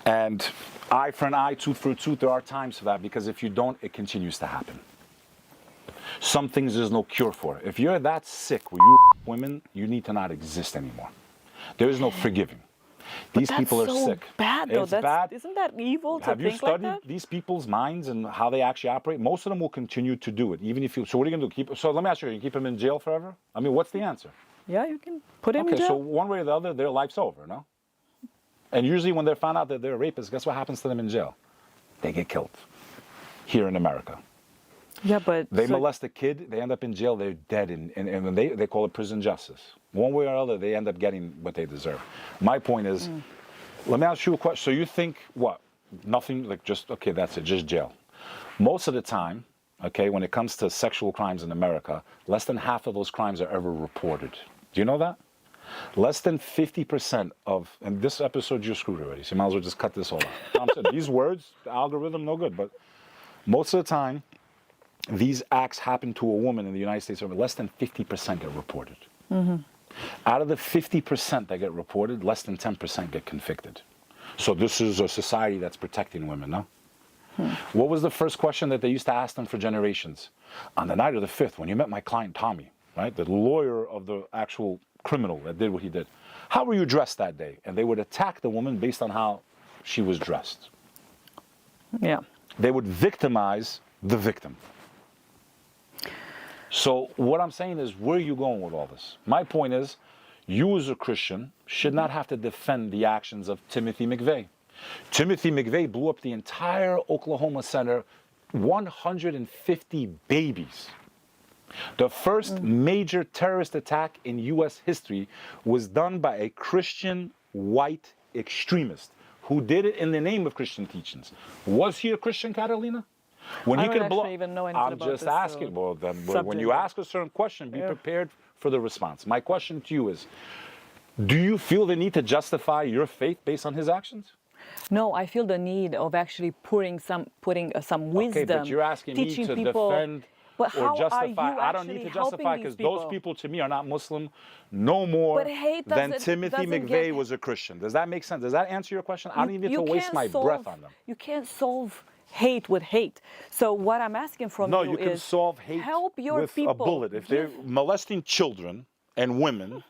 And eye for an eye, tooth for a tooth, there are times for that because if you don't, it continues to happen. Some things there's no cure for. If you're that sick where you women, you need to not exist anymore. There is no forgiving. These people are That's so sick. bad, though. It's bad. Isn't that evil to Have you think like studied that? these people's minds and how they actually operate? Most of them will continue to do it, even if you. So what are you going to do? So let me ask you: you keep them in jail forever? I mean, what's the answer? Yeah, you can put him in Okay, jail. so one way or the other, their life's over, no? And usually, when they're found out that they're rapists, guess what happens to them in jail? They get killed. Here in America, Yeah, but they molest a kid, they end up in jail, they're dead, and they call it prison justice. One way or other, they end up getting what they deserve. My point is. Let me ask you a question. So you think what? Nothing, like just, okay, that's it, just jail. Most of the time, okay, when it comes to sexual crimes in America, less than half of those crimes are ever reported. Do you know that? Less than 50% of, and this episode you're screwed already, so you might as well just cut this all out. I'm saying, these words, the algorithm, no good, but most of the time, these acts happen to a woman in the United States, less than 50% get reported. Out of the 50% that get reported, less than 10% get convicted. So this is a society that's protecting women, no? What was the first question that they used to ask them for generations? On the night of the 5th, when you met my client Tommy, right, the lawyer of the actual criminal that did what he did, how were you dressed that day? And they would attack the woman based on how she was dressed. yeah. They would victimize the victim. So what I'm saying is, where are you going with all this? My point is, you as a Christian should not have to defend the actions of Timothy McVeigh. Timothy McVeigh blew up the entire Oklahoma Center, 150 babies. The first major terrorist attack in U.S. history was done by a Christian white extremist who did it in the name of Christian teachings. Was he a Christian, Catalina? When I he don't can blow, actually even know anything I'm about just this, asking. Well, then when subject. you ask a certain question, be prepared for the response. My question to you is: do you feel the need to justify your faith based on his actions? No, I feel the need of actually putting some wisdom. Okay, but you're asking me teaching to people, defend but or how justify. Are you I don't need actually to helping justify these because those people to me are not Muslim no more But hate than doesn't- Timothy doesn't McVeigh get- was a Christian. Does that make sense? Does that answer your question? I don't even you need to waste can't my breath on them. You can't solve hate with hate. So what I'm asking from No, you you can is solve hate help your with people. a bullet. If they're molesting children and women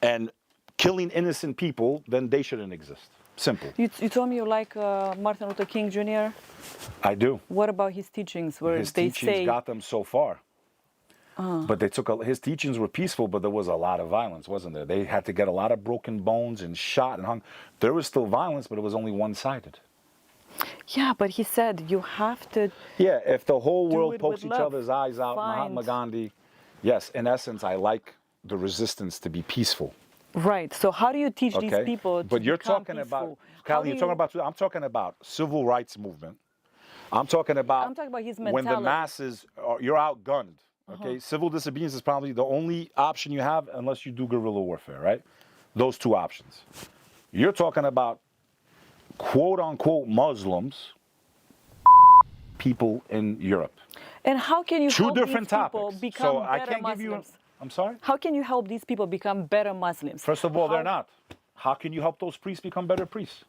and killing innocent people, then they shouldn't exist. Simple. You told me you like Martin Luther King Jr. I do. What about his teachings where His they teachings say got them so far. But they took his teachings were peaceful, but there was a lot of violence, wasn't there? They had to get a lot of broken bones and shot and hung. There was still violence, but it was only one-sided. Yeah, but he said you have to. Yeah, if the whole Do world it pokes with each love. other's eyes out, Find- Mahatma Gandhi, yes, in essence, I like the resistance to be peaceful. Right. So how do you teach these Okay, people to but you're become talking peaceful? about, How Callie, do you're talking about. I'm talking about civil rights movement. I'm talking about his when the mentality. masses are, you're outgunned. Okay, civil disobedience is probably the only option you have unless you do guerrilla warfare, right? Those two options. You're talking about quote unquote Muslims, people in Europe. And how can you Two help different these people topics. become So better I can't Muslims? give you. I'm sorry. How can you help these people become better Muslims? First of all, How- they're not. How can you help those priests become better priests?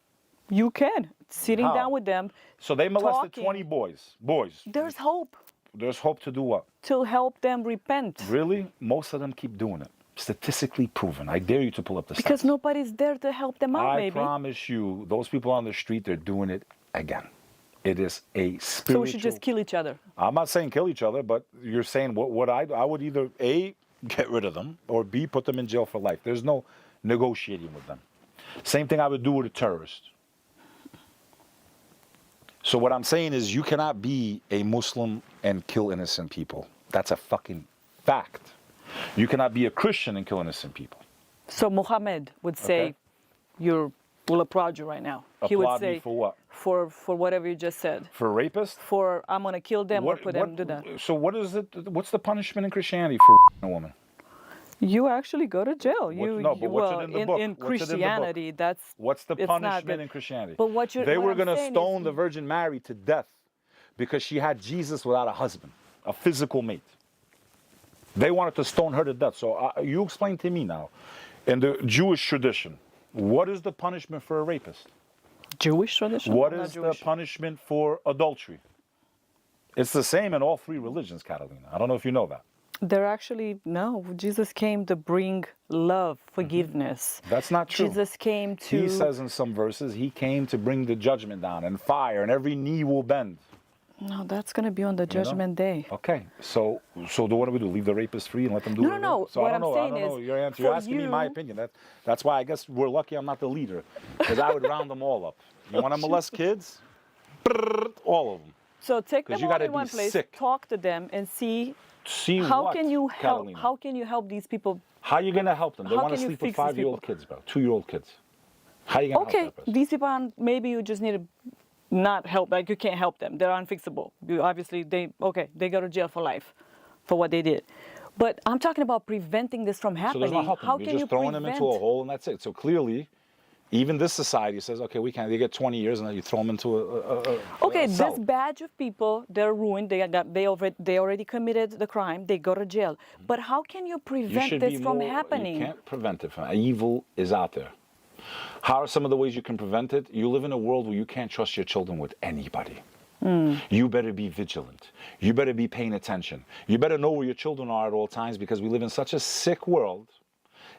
You can sitting How? down with them. So they molested Talking. 20 boys. Boys. There's hope There's hope to do what? to help them repent. Really? Most of them keep doing it. Statistically proven. I dare you to pull up the Because stats. nobody's there to help them out, I maybe. promise you, those people on the street, they're doing it again. It is a spiritual. So we should just kill each other. I'm not saying kill each other, but you're saying what I would either A, get rid of them, or B, put them in jail for life. There's no negotiating with them. Same thing I would do with a terrorist. So what I'm saying is you cannot be a Muslim and kill innocent people. That's a fucking fact. You cannot be a Christian and kill innocent people. So Muhammad would say, Okay. will applaud you right now. He would Applaud say, me for what? For whatever you just said. For rapists? For I'm going to kill them or put them to death. So what is it? What's the punishment in Christianity for a woman? You actually go to jail. But what's it in the book? in What's it in the book? Christianity, that's What's the it's not punishment good. in Christianity? But what they were I'm going to saying stone is- the Virgin Mary to death because she had Jesus without a husband, a physical mate. They wanted to stone her to death. So you explain to me now, in the Jewish tradition, what is the punishment for a rapist? Jewish tradition. What Not is the Jewish. punishment for adultery? It's the same in all three religions, Catalina. I don't know if you know that. They're actually no. Jesus came to bring love, forgiveness. That's not true. Jesus came to. He says in some verses, he came to bring the judgment down and fire, and every knee will bend. No, that's going to be on the You know? judgment day. Okay, so what do we do? Leave the rapists free and let them do No, it? no, no. So What I I'm don't know. saying I don't know is, your answer. You're for asking me my you- opinion. That's why I guess we're lucky I'm not the leader, because I would round them all up. You want to molest kids? All of them. So take 'Cause them you all gotta in one be place, sick. talk to them, and see See how what, can you help. Catalina? How can you help these people? How are you gonna help them? They how want to can you sleep with fix these 5-year-old people? kids, bro. 2-year-old kids. How are you gonna Okay, help that person? these people aren't, maybe you just need to not help. Like you can't help them. They're unfixable. Obviously, they go to jail for life for what they did. But I'm talking about preventing this from So happening. there's no helping How them. can You're you just throwing them prevent? into a hole and that's it. So clearly, even this society says, okay, we can't. They get 20 years and then you throw them into Okay, a cell. this batch of people, they're ruined. They already committed the crime. They go to jail. But how can you You prevent should this be from more, happening? You can't prevent it. Evil is out there. How are some of the ways you can prevent it? You live in a world where you can't trust your children with anybody. You better be vigilant. You better be paying attention. You better know where your children are at all times because we live in such a sick world.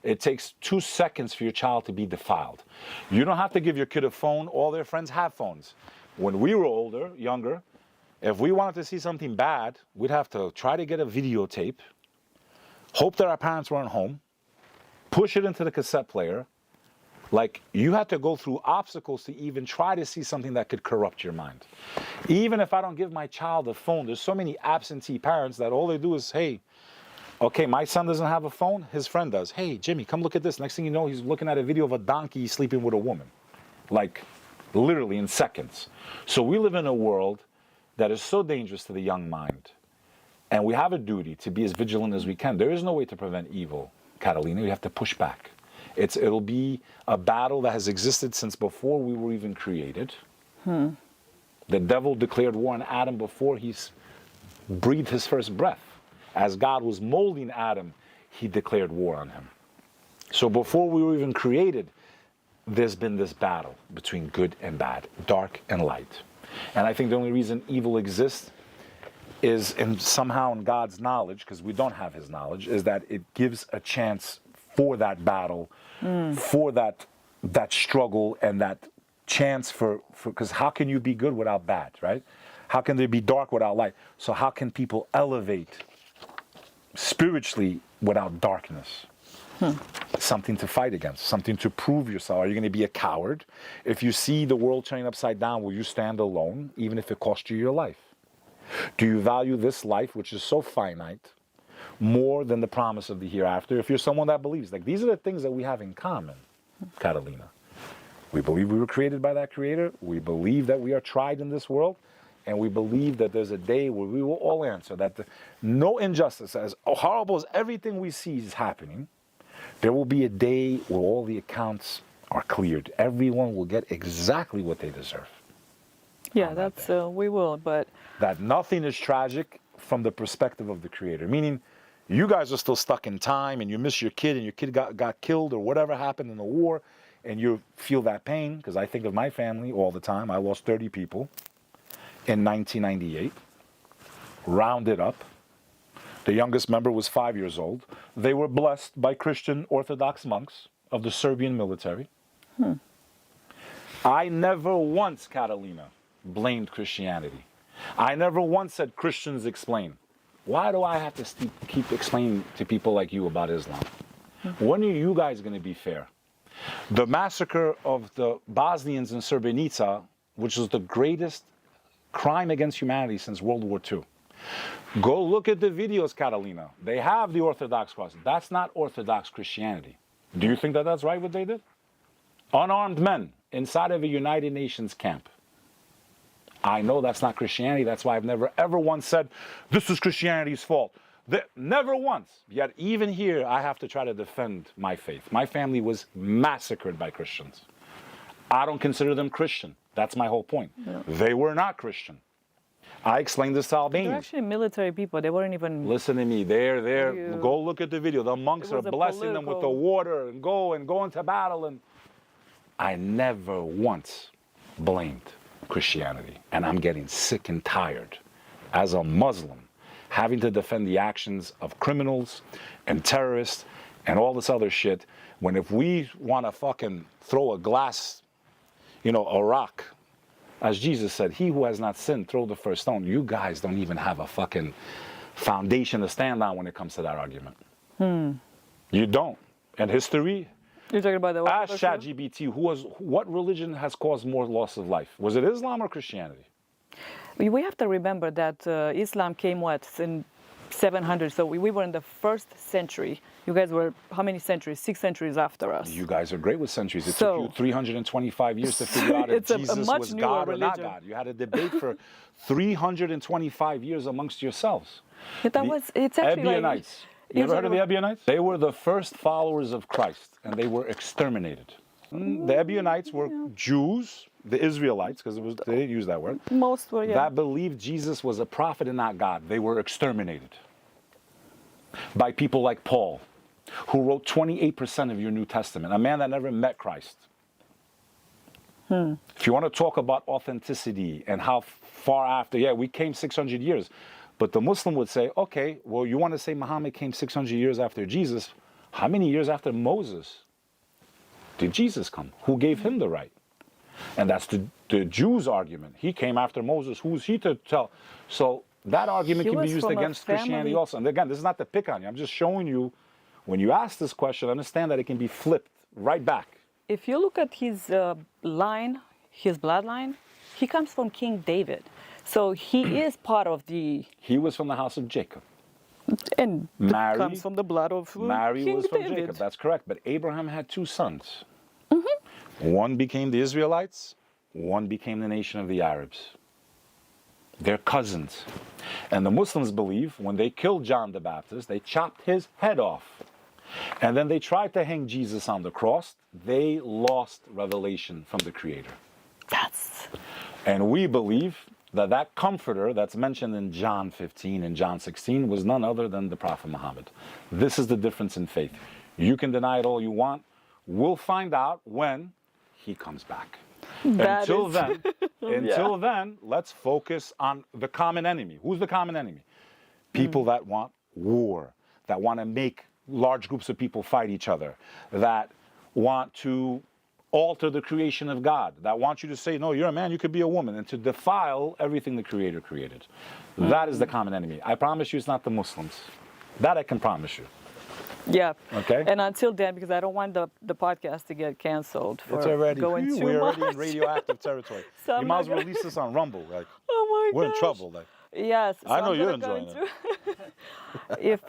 It takes 2 seconds for your child to be defiled. You don't have to give your kid a phone. All their friends have phones. When we were older, younger, if we wanted to see something bad, we'd have to try to get a videotape, hope that our parents weren't home, push it into the cassette player. Like, you had to go through obstacles to even try to see something that could corrupt your mind. Even if I don't give my child a phone, there's so many absentee parents that all they do is, hey, okay, my son doesn't have a phone, his friend does. Hey, Jimmy, come look at this. Next thing you know, he's looking at a video of a donkey sleeping with a woman. Like, literally in seconds. So we live in a world that is so dangerous to the young mind. And we have a duty to be as vigilant as we can. There is no way to prevent evil, Catalina. You have to push back. It'll be a battle that has existed since before we were even created. The devil declared war on Adam before he breathed his first breath. As God was molding Adam, he declared war on him. So before we were even created, there's been this battle between good and bad, dark and light. And I think the only reason evil exists is somehow in God's knowledge, because we don't have his knowledge, is that it gives a chance for that battle, for that struggle, and that chance for because how can you be good without bad, right? How can there be dark without light? So how can people elevate spiritually without darkness? Something to fight against, something to prove yourself. Are you going to be a coward? If you see the world turning upside down, will you stand alone, even if it costs you your life? Do you value this life, which is so finite, more than the promise of the hereafter? If you're someone that believes, like, these are the things that we have in common, Catalina. We believe we were created by that creator. We believe that we are tried in this world. And we believe that there's a day where we will all answer, that no injustice, as horrible as everything we see is happening, there will be a day where all the accounts are cleared. Everyone will get exactly what they deserve. Yeah, that's, we will, but... That nothing is tragic from the perspective of the creator. Meaning, you guys are still stuck in time and you miss your kid and your kid got killed or whatever happened in the war and you feel that pain, because I think of my family all the time. I lost 30 people in 1998, rounded up. The youngest member was 5 years old. They were blessed by Christian Orthodox monks of the Serbian military. I never once, Catalina, blamed Christianity. I never once said Christians explain. Why do I have to keep explaining to people like you about Islam? When are you guys going to be fair? The massacre of the Bosnians in Srebrenica, which was the greatest crime against humanity since World War II. Go look at the videos, Catalina. They have the Orthodox cross. That's not Orthodox Christianity. Do you think that that's right what they did? Unarmed men inside of a United Nations camp. I know that's not Christianity. That's why I've never ever once said, this is Christianity's fault. Never once. Yet even here, I have to try to defend my faith. My family was massacred by Christians. I don't consider them Christian. That's my whole point. Yeah. They were not Christian. I explained this to Albanians. They're actually military people. They weren't even... Listen to me. They're go look at the video. The monks are blessing them with the water and go into battle. And I never once blamed Christianity. And I'm getting sick and tired as a Muslim having to defend the actions of criminals and terrorists and all this other shit, when if we want to fucking throw a glass, a rock, as Jesus said, he who has not sinned, throw the first stone. You guys don't even have a fucking foundation to stand on when it comes to that argument. You don't. And history... You're talking about the... Ask ChatGPT, what religion has caused more loss of life? Was it Islam or Christianity? We have to remember that Islam came, in 700, so we were in the 1st century. You guys were, how many centuries? 6 centuries after us. You guys are great with centuries. It took you 325 years to figure out if Jesus was God or not God. You had a debate for 325 years amongst yourselves. It's actually Ebionites. You ever heard of the Ebionites? They were the first followers of Christ, and they were exterminated. The Ebionites were Jews, the Israelites, because they didn't use that word. Most were, that believed Jesus was a prophet and not God. They were exterminated by people like Paul, who wrote 28% of your New Testament, a man that never met Christ. If you want to talk about authenticity and how far after, we came 600 years. But the Muslim would say, okay, well, you want to say Muhammad came 600 years after Jesus. How many years after Moses did Jesus come? Who gave him the right? And that's the Jews' argument. He came after Moses. Who's he to tell? So that argument can be used against Christianity also. And again, this is not to pick on you. I'm just showing you, when you ask this question, understand that it can be flipped right back. If you look at his line, his bloodline, he comes from King David. So he is part of the... He was from the house of Jacob. And Mary comes from the blood of Mary King was from David. Jacob, that's correct. But Abraham had 2 sons. One became the Israelites, one became the nation of the Arabs. They're cousins. And the Muslims believe when they killed John the Baptist, they chopped his head off. And then they tried to hang Jesus on the cross. They lost revelation from the Creator. And we believe that that comforter that's mentioned in John 15 and John 16 was none other than the Prophet Muhammad. This is the difference in faith. You can deny it all you want. We'll find out when he comes back. Until then, let's focus on the common enemy. Who's the common enemy? People that want war, that want to make large groups of people fight each other, that want to alter the creation of God, that want you to say, no, you're a man, you could be a woman, and to defile everything the Creator created. That is the common enemy. I promise you it's not the Muslims. That I can promise you. Yeah. Okay. And until then, because I don't want the podcast to get canceled for going too much. We're already in radioactive territory. So you might as well release this on Rumble. Like, oh my we're in trouble. Like, yes. So I know you're enjoying it.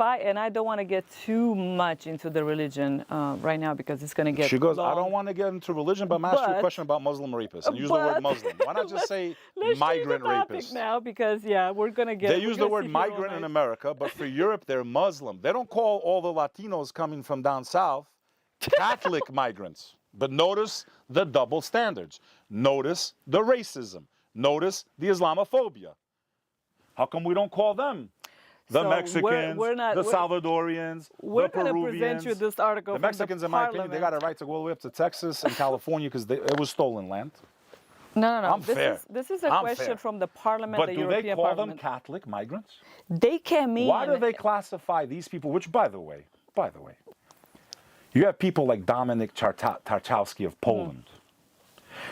I don't want to get too much into the religion right now because it's going to get She goes, long. I don't want to get into religion, but I'm asking you a question about Muslim rapists. And use the word Muslim. Why not just say migrant rapists? Now because, we're going to get... They use the word migrant in America, but for Europe, they're Muslim. They don't call all the Latinos coming from down south Catholic migrants. But notice the double standards. Notice the racism. Notice the Islamophobia. How come we don't call them the Mexicans, the Salvadorians, the Peruvians? We're going to present you this article The from Mexicans, the in my opinion, Parliament. they got a right to go all the way up to Texas and California because it was stolen land. No. I'm fair. This is a I'm question fair. from the Parliament, But the do European they call Parliament. them Catholic migrants? They came in... Why do they classify these people, which, by the way, you have people like Dominik Tarczewski of Poland.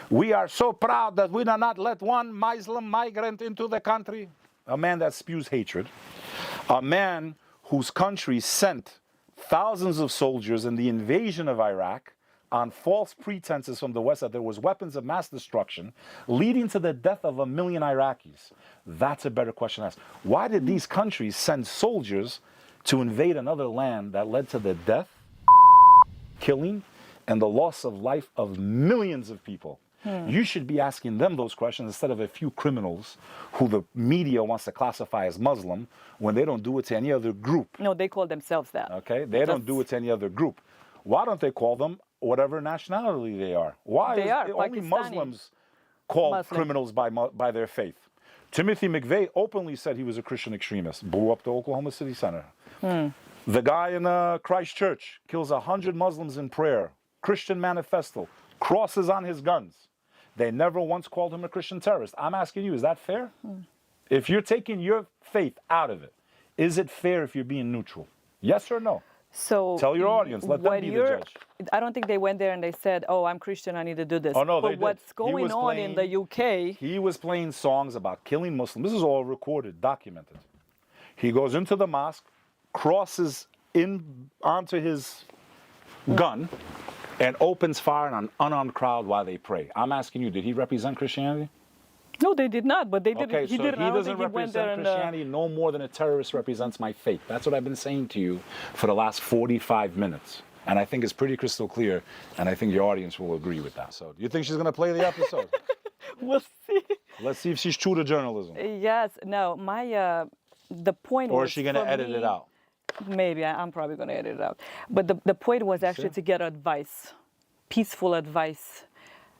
We are so proud that we do not let one Muslim migrant into the country. A man that spews hatred. A man whose country sent thousands of soldiers in the invasion of Iraq on false pretenses from the West that there was weapons of mass destruction, leading to the death of 1 million Iraqis. That's a better question to ask. Why did these countries send soldiers to invade another land that led to the death, killing, and the loss of life of millions of people? You should be asking them those questions instead of a few criminals who the media wants to classify as Muslim when they don't do it to any other group. No, they call themselves that. Okay? They don't do it to any other group. Why don't they call them whatever nationality they are? Why They are only Pakistani. Muslims call criminals by their faith? Timothy McVeigh openly said he was a Christian extremist, blew up the Oklahoma City Center. The guy in Christchurch kills 100 Muslims in prayer. Christian manifesto, crosses on his guns. They never once called him a Christian terrorist. I'm asking you, is that fair? If you're taking your faith out of it, is it fair if you're being neutral? Yes or no? So tell your audience, let them be the judge. I don't think they went there and they said, oh, I'm Christian, I need to do this. Oh, no, but they did. what's going on in the UK... He was playing songs about killing Muslims. This is all recorded, documented. He goes into the mosque, crosses in onto his gun, and opens fire on an unarmed crowd while they pray. I'm asking you, did he represent Christianity? No, they did not, but they did. Okay, he so didn't. he doesn't represent Christianity no more than a terrorist represents my faith. That's what I've been saying to you for the last 45 minutes. And I think it's pretty crystal clear, and I think your audience will agree with that. So, do you think she's going to play the episode? We'll see. Let's see if she's true to journalism. Yes. No, the point was... Or is she going to edit it out? Maybe. I'm probably going to edit it out. But the point was actually to get advice, peaceful advice,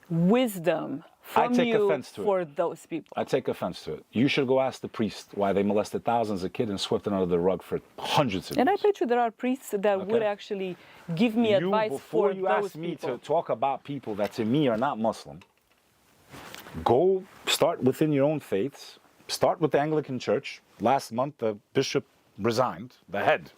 wisdom from you for those people. I take offense to it. You should go ask the priest why they molested thousands of kids and swept them under the rug for hundreds of years. And I bet you there are priests that would actually give me advice for those people. Before you ask me to talk about people that to me are not Muslim, go start within your own faiths. Start with the Anglican Church. Last month, the bishop resigned, the head.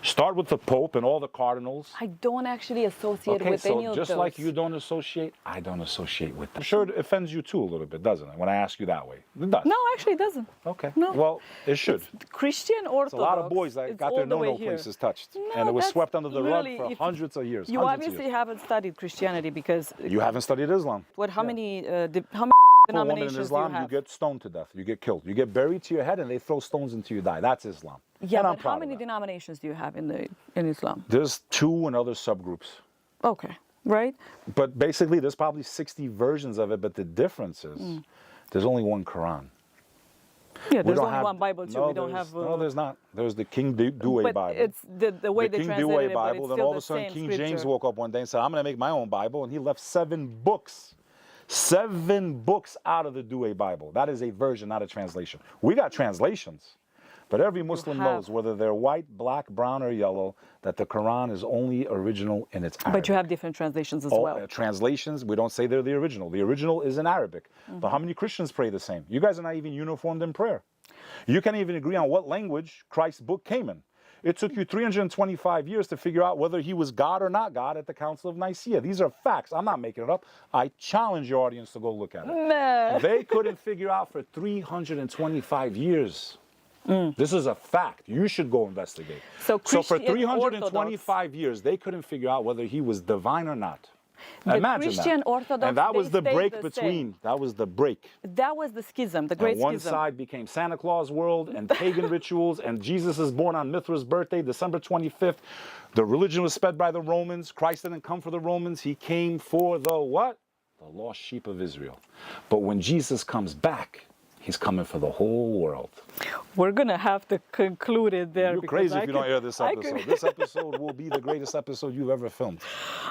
Start with the Pope and all the cardinals. I don't actually associate with any of those. Just like you don't associate, I don't associate with them. I'm sure it offends you too a little bit, doesn't it, when I ask you that way? It does. No, actually it doesn't. Okay. No. Well, it should. It's Christian Orthodox. It's a lot of boys that got their no-no places touched. No, and it was swept under the rug for hundreds of years. You obviously haven't studied Christianity because... You haven't studied Islam. How many denominations in Islam, do you have? You get stoned to death. You get killed. You get buried to your head and they throw stones until you die. That's Islam. Yeah, but how many denominations do you have in Islam? There's 2 and other subgroups. Okay, right? But basically, there's probably 60 versions of it, but the difference is there's only one Quran. Yeah, there's only one Bible too. We don't have. No, there's not. There's the King Dewey but Bible. It's the way the they King translated Dewey it, but Bible. it's Then still all of the a sudden, same King scripture. James woke up one day and said, "I'm going to make my own Bible," and he left 7 books. 7 books out of the Dewey Bible. That is a version, not a translation. We got translations. But every Muslim knows, whether they're white, black, brown, or yellow, that the Quran is only original in its Arabic. But you have different translations as well. Translations, we don't say they're the original. The original is in Arabic. But how many Christians pray the same? You guys are not even uniformed in prayer. You can't even agree on what language Christ's book came in. It took you 325 years to figure out whether he was God or not God at the Council of Nicaea. These are facts. I'm not making it up. I challenge your audience to go look at it. Nah. They couldn't figure out for 325 years. This is a fact. You should go investigate. So for 325 years, they couldn't figure out whether he was divine or not. Imagine Christian that. Orthodox, and that was the break the between. same. That was the break. That was the schism, the great and one schism. side became Santa Claus world and pagan rituals, and Jesus is born on Mithra's birthday, December 25th. The religion was spread by the Romans. Christ didn't come for the Romans. He came for the what? The lost sheep of Israel. But when Jesus comes back, he's coming for the whole world. We're going to have to conclude it there. You're crazy if you don't air this episode. This episode will be the greatest episode you've ever filmed.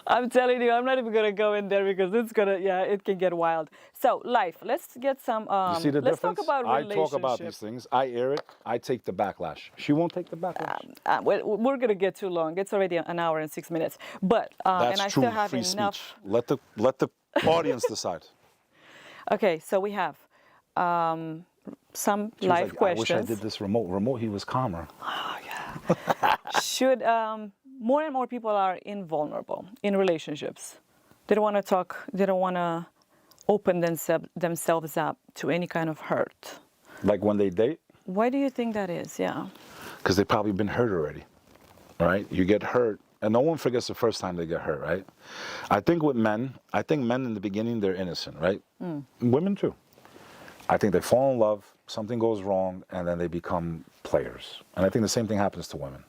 I'm telling you, I'm not even going to go in there because it's going to, it can get wild. So, life. Let's get some, you see the let's difference? talk about relationships. I talk about these things. I air it. I take the backlash. She won't take the backlash. We're going to get too long. It's already an hour and 6 minutes. But, That's and I true. still have Free enough. Speech. Let the audience decide. Okay, so we have some live questions. I wish I did this remote. Remote, he was calmer. Oh, yeah. Should more and more people are invulnerable in relationships? They don't want to talk. They don't want to open themselves up to any kind of hurt. Like when they date? Why do you think that is? Yeah. Because they've probably been hurt already, right? You get hurt, and no one forgets the first time they get hurt, right? I think men in the beginning, they're innocent, right? Women too. I think they fall in love, something goes wrong, and then they become players. And I think the same thing happens to women.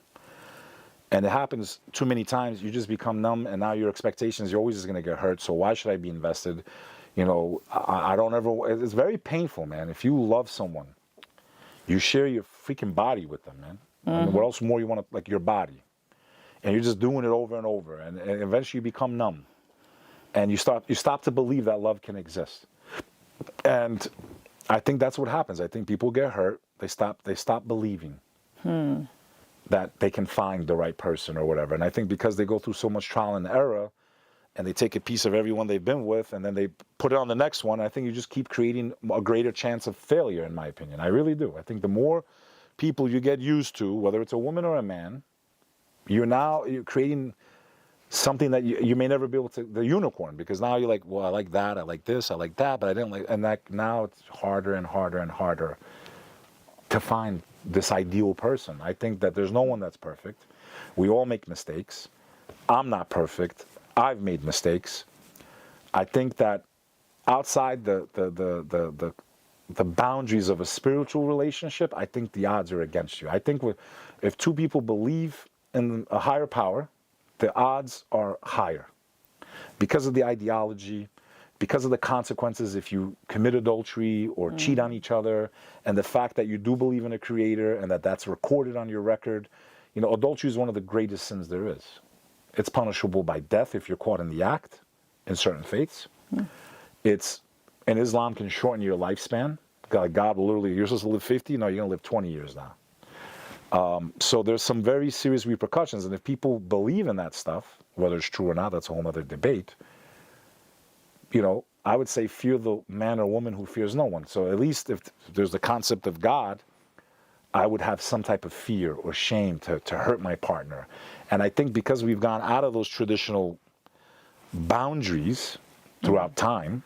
And it happens too many times, you just become numb, and now your expectations, you're always just going to get hurt, so why should I be invested? You know, I don't ever, it's very painful, man. If you love someone, you share your freaking body with them, man. I mean, what else more you want to, like your body. And you're just doing it over and over, and eventually you become numb. And you stop to believe that love can exist. And I think that's what happens. I think people get hurt. They stop believing that they can find the right person or whatever. And I think because they go through so much trial and error, and they take a piece of everyone they've been with, and then they put it on the next one, I think you just keep creating a greater chance of failure, in my opinion. I really do. I think the more people you get used to, whether it's a woman or a man, you're creating something that you may never be able to, the unicorn, because now you're like, well, I like that, I like this, I like that, but I didn't like, and that now it's harder and harder and harder to find this ideal person. I think that there's no one that's perfect. We all make mistakes. I'm not perfect. I've made mistakes. I think that outside the boundaries of a spiritual relationship, I think the odds are against you. I think if two people believe in a higher power, the odds are higher because of the ideology, because of the consequences if you commit adultery or cheat on each other, and the fact that you do believe in a creator and that's recorded on your record. You know, adultery is one of the greatest sins there is. It's punishable by death if you're caught in the act in certain faiths. In Islam can shorten your lifespan. God literally, you're supposed to live 50, no, you're going to live 20 years now. So there's some very serious repercussions, and if people believe in that stuff, whether it's true or not, that's a whole other debate. You know, I would say fear the man or woman who fears no one. So at least if there's the concept of God, I would have some type of fear or shame to hurt my partner. And I think because we've gone out of those traditional boundaries throughout time,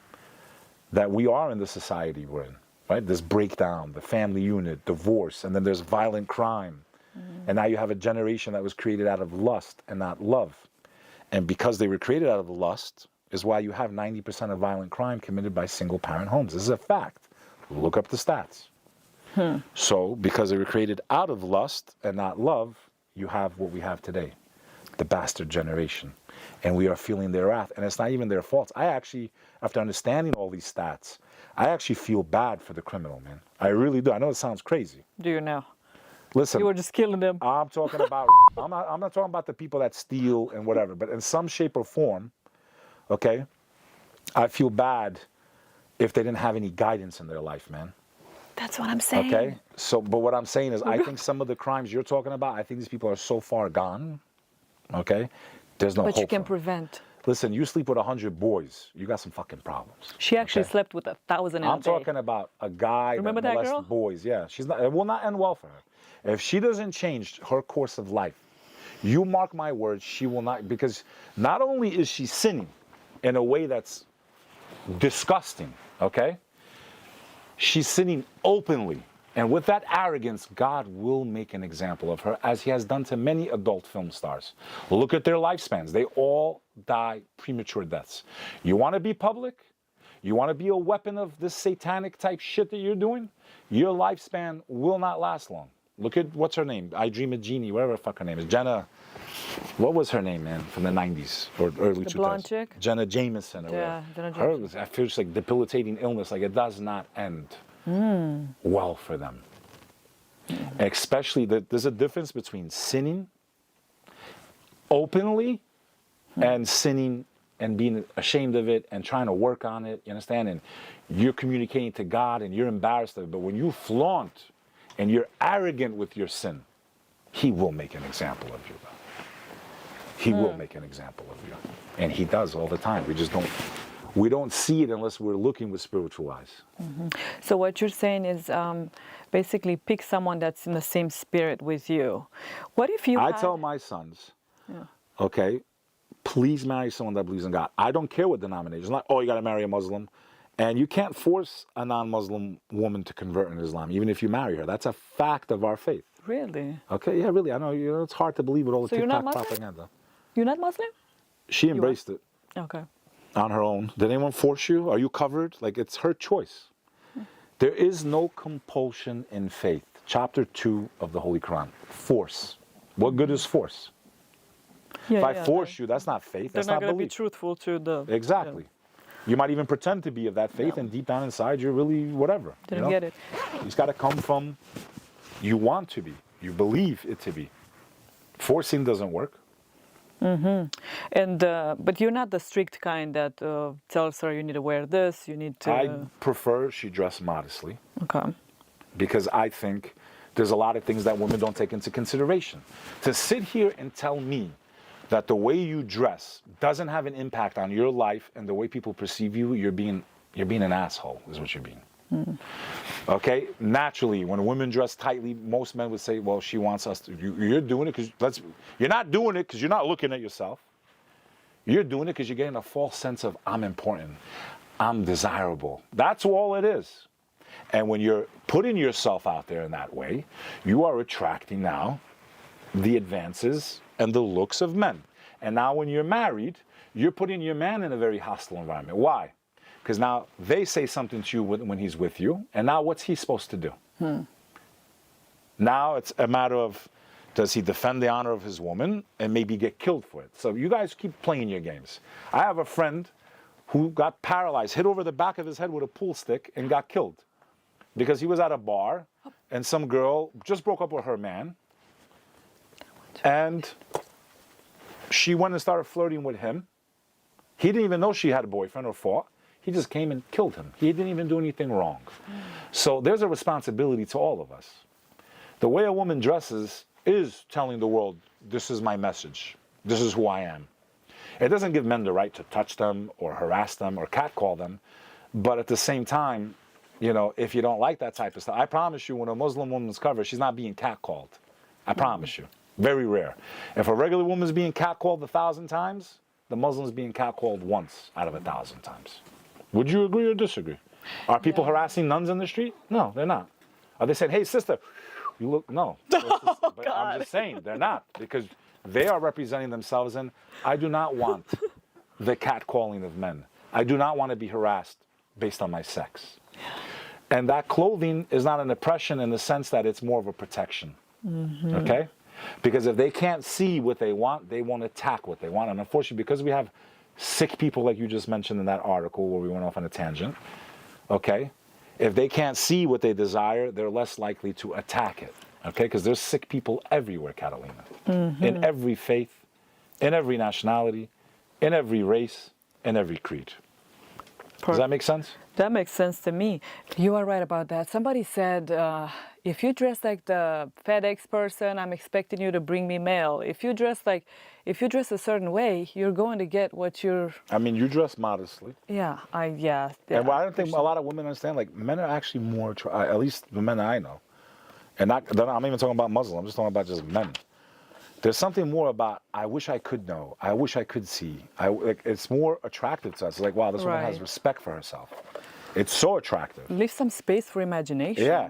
that we are in the society we're in, right? This breakdown, the family unit, divorce, and then there's violent crime. And now you have a generation that was created out of lust and not love. And because they were created out of lust is why you have 90% of violent crime committed by single-parent homes. This is a fact. Look up the stats. So because they were created out of lust and not love, you have what we have today, the bastard generation. And we are feeling their wrath. And it's not even their faults. I actually, after understanding all these stats, I actually feel bad for the criminal, man. I really do. I know it sounds crazy. Do you know? Listen, You were just killing them. I'm talking about, I'm not talking about the people that steal and whatever, but in some shape or form, okay, I feel bad if they didn't have any guidance in their life, man. That's what I'm saying. Okay, so, but what I'm saying is, I think some of the crimes you're talking about, I think these people are so far gone, okay, there's no hope. But you can for them. prevent. Listen, you sleep with 100 boys, you got some fucking problems. She actually okay? slept with 1,000 in a day. I'm talking about a guy Remember that that molests girl? boys. Yeah, she's not. It will not end well for her. If she doesn't change her course of life, you mark my words, she will not. Because not only is she sinning in a way that's disgusting, okay? She's sinning openly. And with that arrogance, God will make an example of her, as he has done to many adult film stars. Look at their lifespans. They all die premature deaths. You want to be public? You want to be a weapon of this satanic type shit that you're doing? Your lifespan will not last long. Look at, what's her name? I Dream of Jeannie, whatever the fuck her name is. Jenna, what was her name, man, from the 90s or early 2000s? The blonde chick? Jenna Jameson or Yeah, whatever. Jenna Jameson. I feel just like debilitating illness, like it does not end well for them. Especially, there's a difference between sinning openly and sinning and being ashamed of it and trying to work on it, you understand? And you're communicating to God and you're embarrassed of it. But when you flaunt and you're arrogant with your sin, he will make an example of you. He will make an example of you. And he does all the time. We don't see it unless we're looking with spiritual eyes. So what you're saying is basically pick someone that's in the same spirit with you. What if you I tell my sons, okay, please marry someone that believes in God. I don't care what denomination. It's not, oh, you got to marry a Muslim. And you can't force a non-Muslim woman to convert in Islam, even if you marry her. That's a fact of our faith. Really? Okay, yeah, really. I know, it's hard to believe with all the So you're not TikTok Muslim? propaganda. You're not Muslim? She embraced it Okay. on her own. Did anyone force you? Are you covered? Like, it's her choice. There is no compulsion in faith. Chapter 2 of the Holy Quran. Force. What good is force? Yeah, If I force you, that's not faith. They're That's not not going to be belief. truthful to the... Exactly. You might even pretend to be of that faith, and deep down inside, you're really whatever. Didn't get it. It's got to come from you want to be. You believe it to be. Forcing doesn't work. And but you're not the strict kind that tells her you need to wear this, you need to... I prefer she dress modestly. Okay. Because I think there's a lot of things that women don't take into consideration. To sit here and tell me that the way you dress doesn't have an impact on your life and the way people perceive you, you're being an asshole, is what you're being. Okay? Naturally, when women dress tightly, most men would say, well, she wants us to... You're doing it because... You're not doing it because you're not looking at yourself. You're doing it because you're getting a false sense of, I'm important. I'm desirable. That's all it is. And when you're putting yourself out there in that way, you are attracting now the advances and the looks of men. And now when you're married, you're putting your man in a very hostile environment. Why? Because now they say something to you when he's with you, and now what's he supposed to do? Now it's a matter of, does he defend the honor of his woman and maybe get killed for it? So you guys keep playing your games. I have a friend who got paralyzed, hit over the back of his head with a pool stick and got killed because he was at a bar and some girl just broke up with her man and she went and started flirting with him. He didn't even know she had a boyfriend or fought. He just came and killed him. He didn't even do anything wrong. So there's a responsibility to all of us. The way a woman dresses is telling the world, this is my message. This is who I am. It doesn't give men the right to touch them or harass them or catcall them. But at the same time, you know, if you don't like that type of stuff, I promise you when a Muslim woman's covered, she's not being catcalled. I promise you. Very rare. If a regular woman's being catcalled 1,000 times, the Muslim's being catcalled once out of 1,000 times. Would you agree or disagree? Are people harassing nuns in the street? No, they're not. Are they saying, hey, sister, you look... No. But I'm just saying, they're not. Because they are representing themselves, and I do not want the catcalling of men. I do not want to be harassed based on my sex. And that clothing is not an oppression in the sense that it's more of a protection. Okay? Because if they can't see what they won't attack what they want. And unfortunately, because we have sick people like you just mentioned in that article where we went off on a tangent, Okay? If they can't see what they desire, they're less likely to attack it. Okay? Because there's sick people everywhere, Catalina. In every faith, in every nationality, in every race, in every creed. Does that make sense? That makes sense to me. You are right about that. Somebody said, if you dress like the FedEx person, I'm expecting you to bring me mail. If you dress a certain way, you're going to get what you're. I mean, you dress modestly. Yeah. And I don't think a lot of women understand, like, men are actually more, at least the men I know. And I'm even talking about Muslims, I'm just talking about just men. There's something more about, I wish I could know, I wish I could see. It's more attractive to us. It's like, wow, this woman has respect for herself. It's so attractive. Leave some space for imagination. Yeah.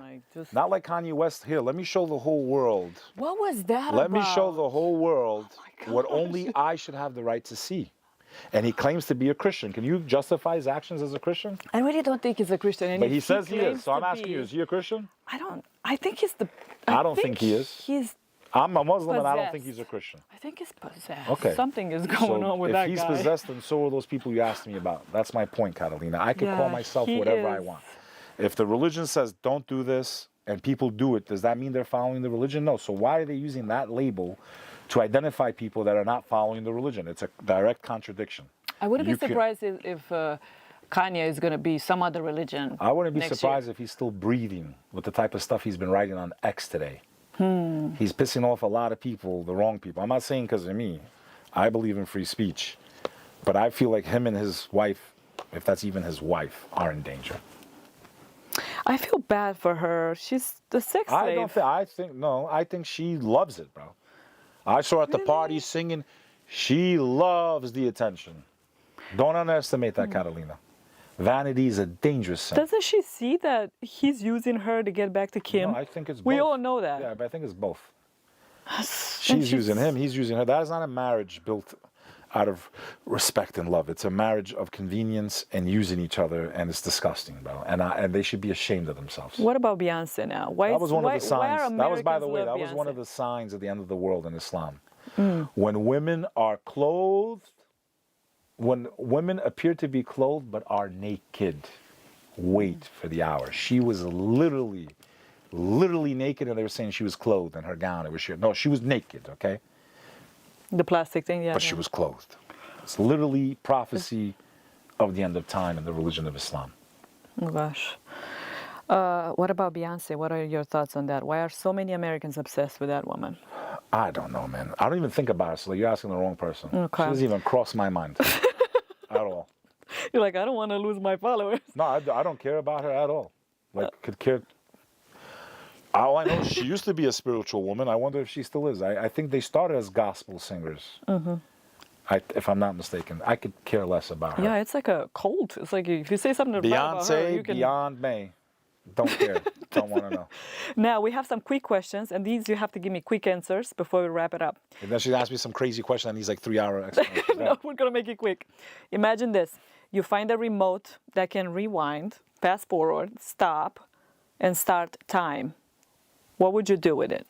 Not like Kanye West. Here, let me show the whole world. What was that Let about? me show the whole world what only I should have the right to see. And he claims to be a Christian. Can you justify his actions as a Christian? I really don't think he's a Christian. And but he says he is. So I'm asking you, is he a Christian? I think he's the. I don't think he is. I'm a Muslim and I don't think he's a Christian. I think he's possessed. Okay. Something is going on with that guy. If he's possessed, then so are those people you asked me about. That's my point, Catalina. I can call myself whatever I want. If the religion says don't do this and people do it, does that mean they're following the religion? No. So why are they using that label to identify people that are not following the religion? It's a direct contradiction. I wouldn't be surprised if Kanye is going to be some other religion. I wouldn't be surprised if he's still breathing with the type of stuff he's been writing on X today. He's pissing off a lot of people, the wrong people. I'm not saying because of me. I believe in free speech. But I feel like him and his wife, if that's even his wife, are in danger. I feel bad for her. She's the sex slave. I think she loves it, bro. I saw her at the party singing. She loves the attention. Don't underestimate that, Catalina. Vanity is a dangerous sin. Doesn't she see that he's using her to get back to Kim? No, I think it's both. We all know that. Yeah, but I think it's both. She's using him, he's using her. That is not a marriage built out of respect and love. It's a marriage of convenience and using each other, and it's disgusting, bro. And they should be ashamed of themselves. What about Beyonce now? That was one of the signs. That was, by the way, that was one of the signs of the end of the world in Islam. When women are clothed, when women appear to be clothed but are naked, wait for the hour. She was literally naked, and they were saying she was clothed in her gown. It was sheer. No, she was naked, okay? The plastic thing, yeah. But she was clothed. It's literally prophecy of the end of time in the religion of Islam. Oh, gosh. What about Beyonce? What are your thoughts on that? Why are so many Americans obsessed with that woman? I don't know, man. I don't even think about it, so you're asking the wrong person. Okay. She doesn't even cross my mind at all. You're like, I don't want to lose my followers. No, I don't care about her at all. Could care. All I know, she used to be a spiritual woman. I wonder if she still is. I think they started as gospel singers. If I'm not mistaken. I could care less about her. Yeah, it's like a cult. It's like if you say something about her, you can... beyond me. Don't care. Don't want to know. Now, we have some quick questions, and these you have to give me quick answers before we wrap it up. And then she asked me some crazy question, and he's like 3-hour explanation. No, we're going to make it quick. Imagine this. You find a remote that can rewind, fast forward, stop, and start time. What would you do with it?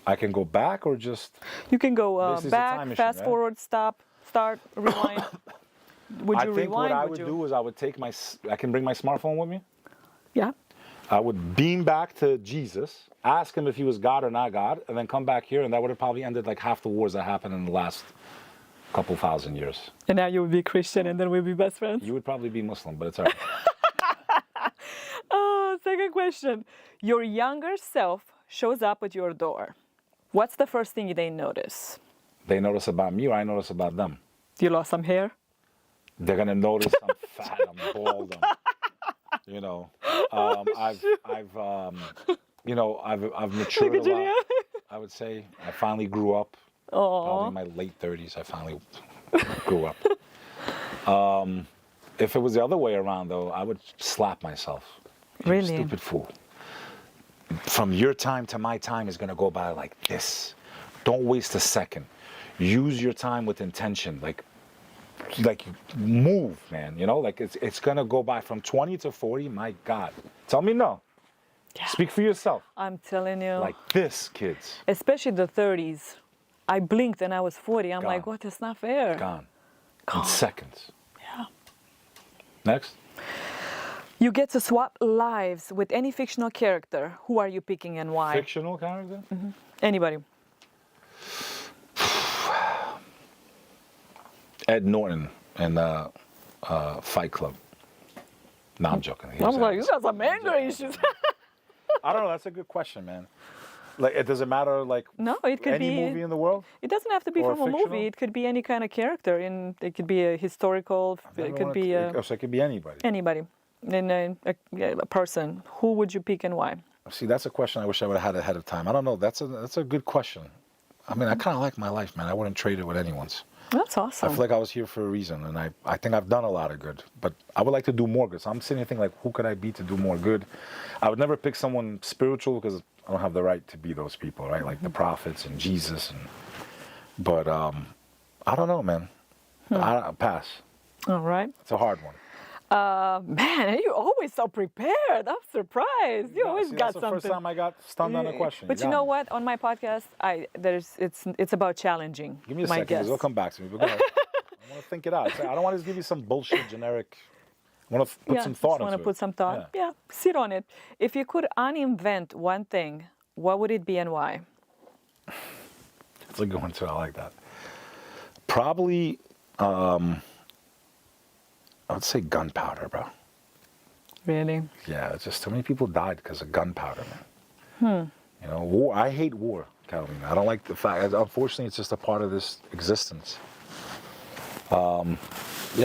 I can go back or just... You can go back, fast forward, stop, start, rewind. Would you rewind? I think what I would do is I can bring my smartphone with me. Yeah. I would beam back to Jesus, ask him if he was God or not God, and then come back here, and that would have probably ended like half the wars that happened in the last couple thousand years. And now you would be Christian, and then we'd be best friends? You would probably be Muslim, but it's all right. Oh, second question. Your younger self shows up at your door. What's the first thing they notice? They notice about me, or I notice about them? You lost some hair? They're gonna notice I'm fat, I'm bald, I've matured a lot. I would say I finally grew up. Probably in my late 30s, I finally grew up. If it was the other way around, though, I would slap myself. Really? Stupid fool. From your time to my time is going to go by like this. Don't waste a second. Use your time with intention. Like move, man. It's going to go by from 20 to 40. My God. Tell me no. Yeah. Speak for yourself. I'm telling you. Like this, kids. Especially the 30s. I blinked and I was 40. I'm like, what? That's not fair. Gone. In seconds. Yeah. Next. You get to swap lives with any fictional character. Who are you picking and why? Fictional character? Anybody. Ed Norton in Fight Club. No, I'm joking. I was like, you got some anger issues. I don't know. That's a good question, man. Like, it doesn't matter, like, No, it could any be movie in the world? It doesn't have to be Or from a fictional? movie. It could be any kind of character. It could be a historical. It could be So it could be anybody. anybody. And a person. Who would you pick and why? See, that's a question I wish I would have had ahead of time. I don't know. That's a good question. I mean, I kind of like my life, man. I wouldn't trade it with anyone's. That's awesome. I feel like I was here for a reason, and I think I've done a lot of good. But I would like to do more good. So I'm sitting here thinking, like, who could I be to do more good? I would never pick someone spiritual because I don't have the right to be those people, right? Like the prophets and Jesus. But I don't know, man. I pass. All right. It's a hard one. Man, you're always so prepared. I'm surprised. You always See, got that's the something. first time I got stunned on a question. But you know what? On my podcast, it's about challenging Give me a my second, because guests. it'll come back to me. But go ahead. I want to think it out. I don't want to just give you some bullshit generic. I want to put some thought into it. Want to put some thought? Yeah, sit on it. If you could uninvent one thing, what would it be and why? It's a good one too. I like that. Probably, I would say gunpowder, bro. Really? Yeah, it's just too many people died because of gunpowder, man. You know, war. I hate war, Catalina. I don't like the fact. Unfortunately, it's just a part of this existence. Yeah,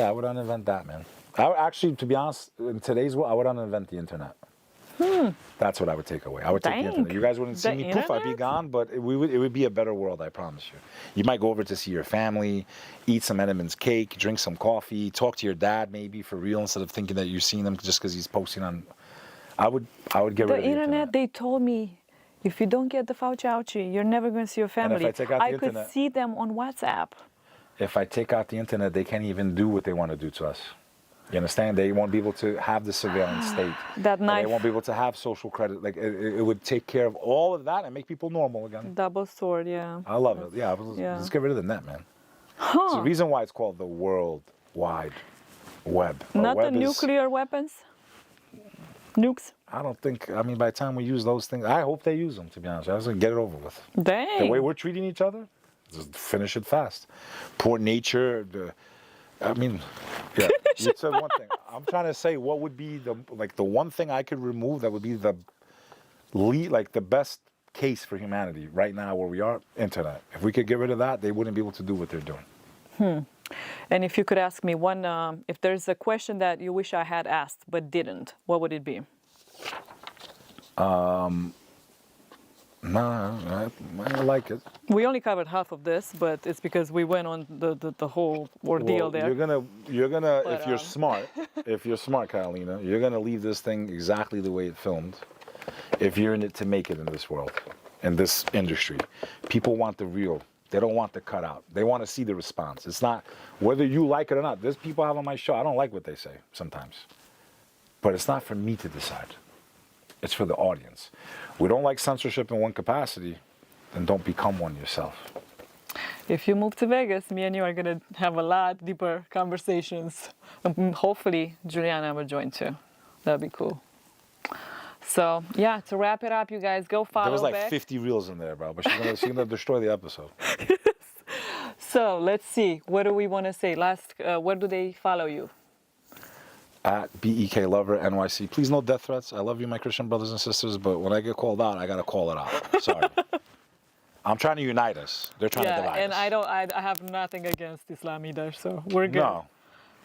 I would uninvent that, man. I would actually, to be honest, in today's world, I would uninvent the internet. That's what I would take away. I would take the internet. You guys wouldn't see me. Poof, I'd be gone. But it would be a better world, I promise you. You might go over to see your family, eat some Entenmann's cake, drink some coffee, talk to your dad maybe for real instead of thinking that you've seen him just because he's posting on. I would get rid of the internet. They told me, if you don't get the Fauci, you're never going to see your family. And if I take out the could internet, see them on WhatsApp. If I take out the internet, they can't even do what they want to do to us. You understand? They won't be able to have the surveillance state. That knife. They won't be able to have social credit. Like it would take care of all of that and make people normal again. Double sword, yeah. I love it. Yeah, let's get rid of the net, man. It's the reason why it's called the World Wide Web. Not the nuclear weapons? Nukes? I don't think, I mean, by the time we use those things, I hope they use them, to be honest. I was going to get it over with. Dang. The way we're treating each other, just finish it fast. Poor nature, I mean, yeah, you said one thing. I'm trying to say what would be the one thing I could remove that would be the best case for humanity right now where we are, internet. If we could get rid of that, they wouldn't be able to do what they're doing. And if you could ask me one, if there's a question that you wish I had asked but didn't, what would it be? No, I like it. We only covered half of this, but it's because we went on the whole ordeal there. You're gonna if you're smart, Catalina, you're gonna leave this thing exactly the way it filmed. If you're in it to make it in this world, in this industry, people want the real. They don't want the cutout. They want to see the response. It's not whether you like it or not. There's people I have on my show. I don't like what they say sometimes, but it's not for me to decide. It's for the audience. We don't like censorship in one capacity, then don't become one yourself. If you move to Vegas, me and you are going to have a lot deeper conversations. Hopefully, Juliana will join too. That'd be cool. So, yeah, to wrap it up, you guys, go follow There was like Bek. 50 reels in there, bro, but she's gonna destroy the episode. So, let's see. What do we want to say? Where do they follow you? At Bek Lover NYC. Please, no death threats. I love you, my Christian brothers and sisters, but when I get called out, I gotta call it out. Sorry. I'm trying to unite us. They're trying to divide and us. I have nothing against Islam either, so we're good. No.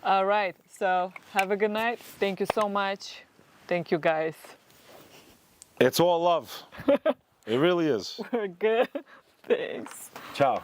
All right. So have a good night. Thank you so much. Thank you, guys. It's all love. It really is. We're good. Thanks. Ciao.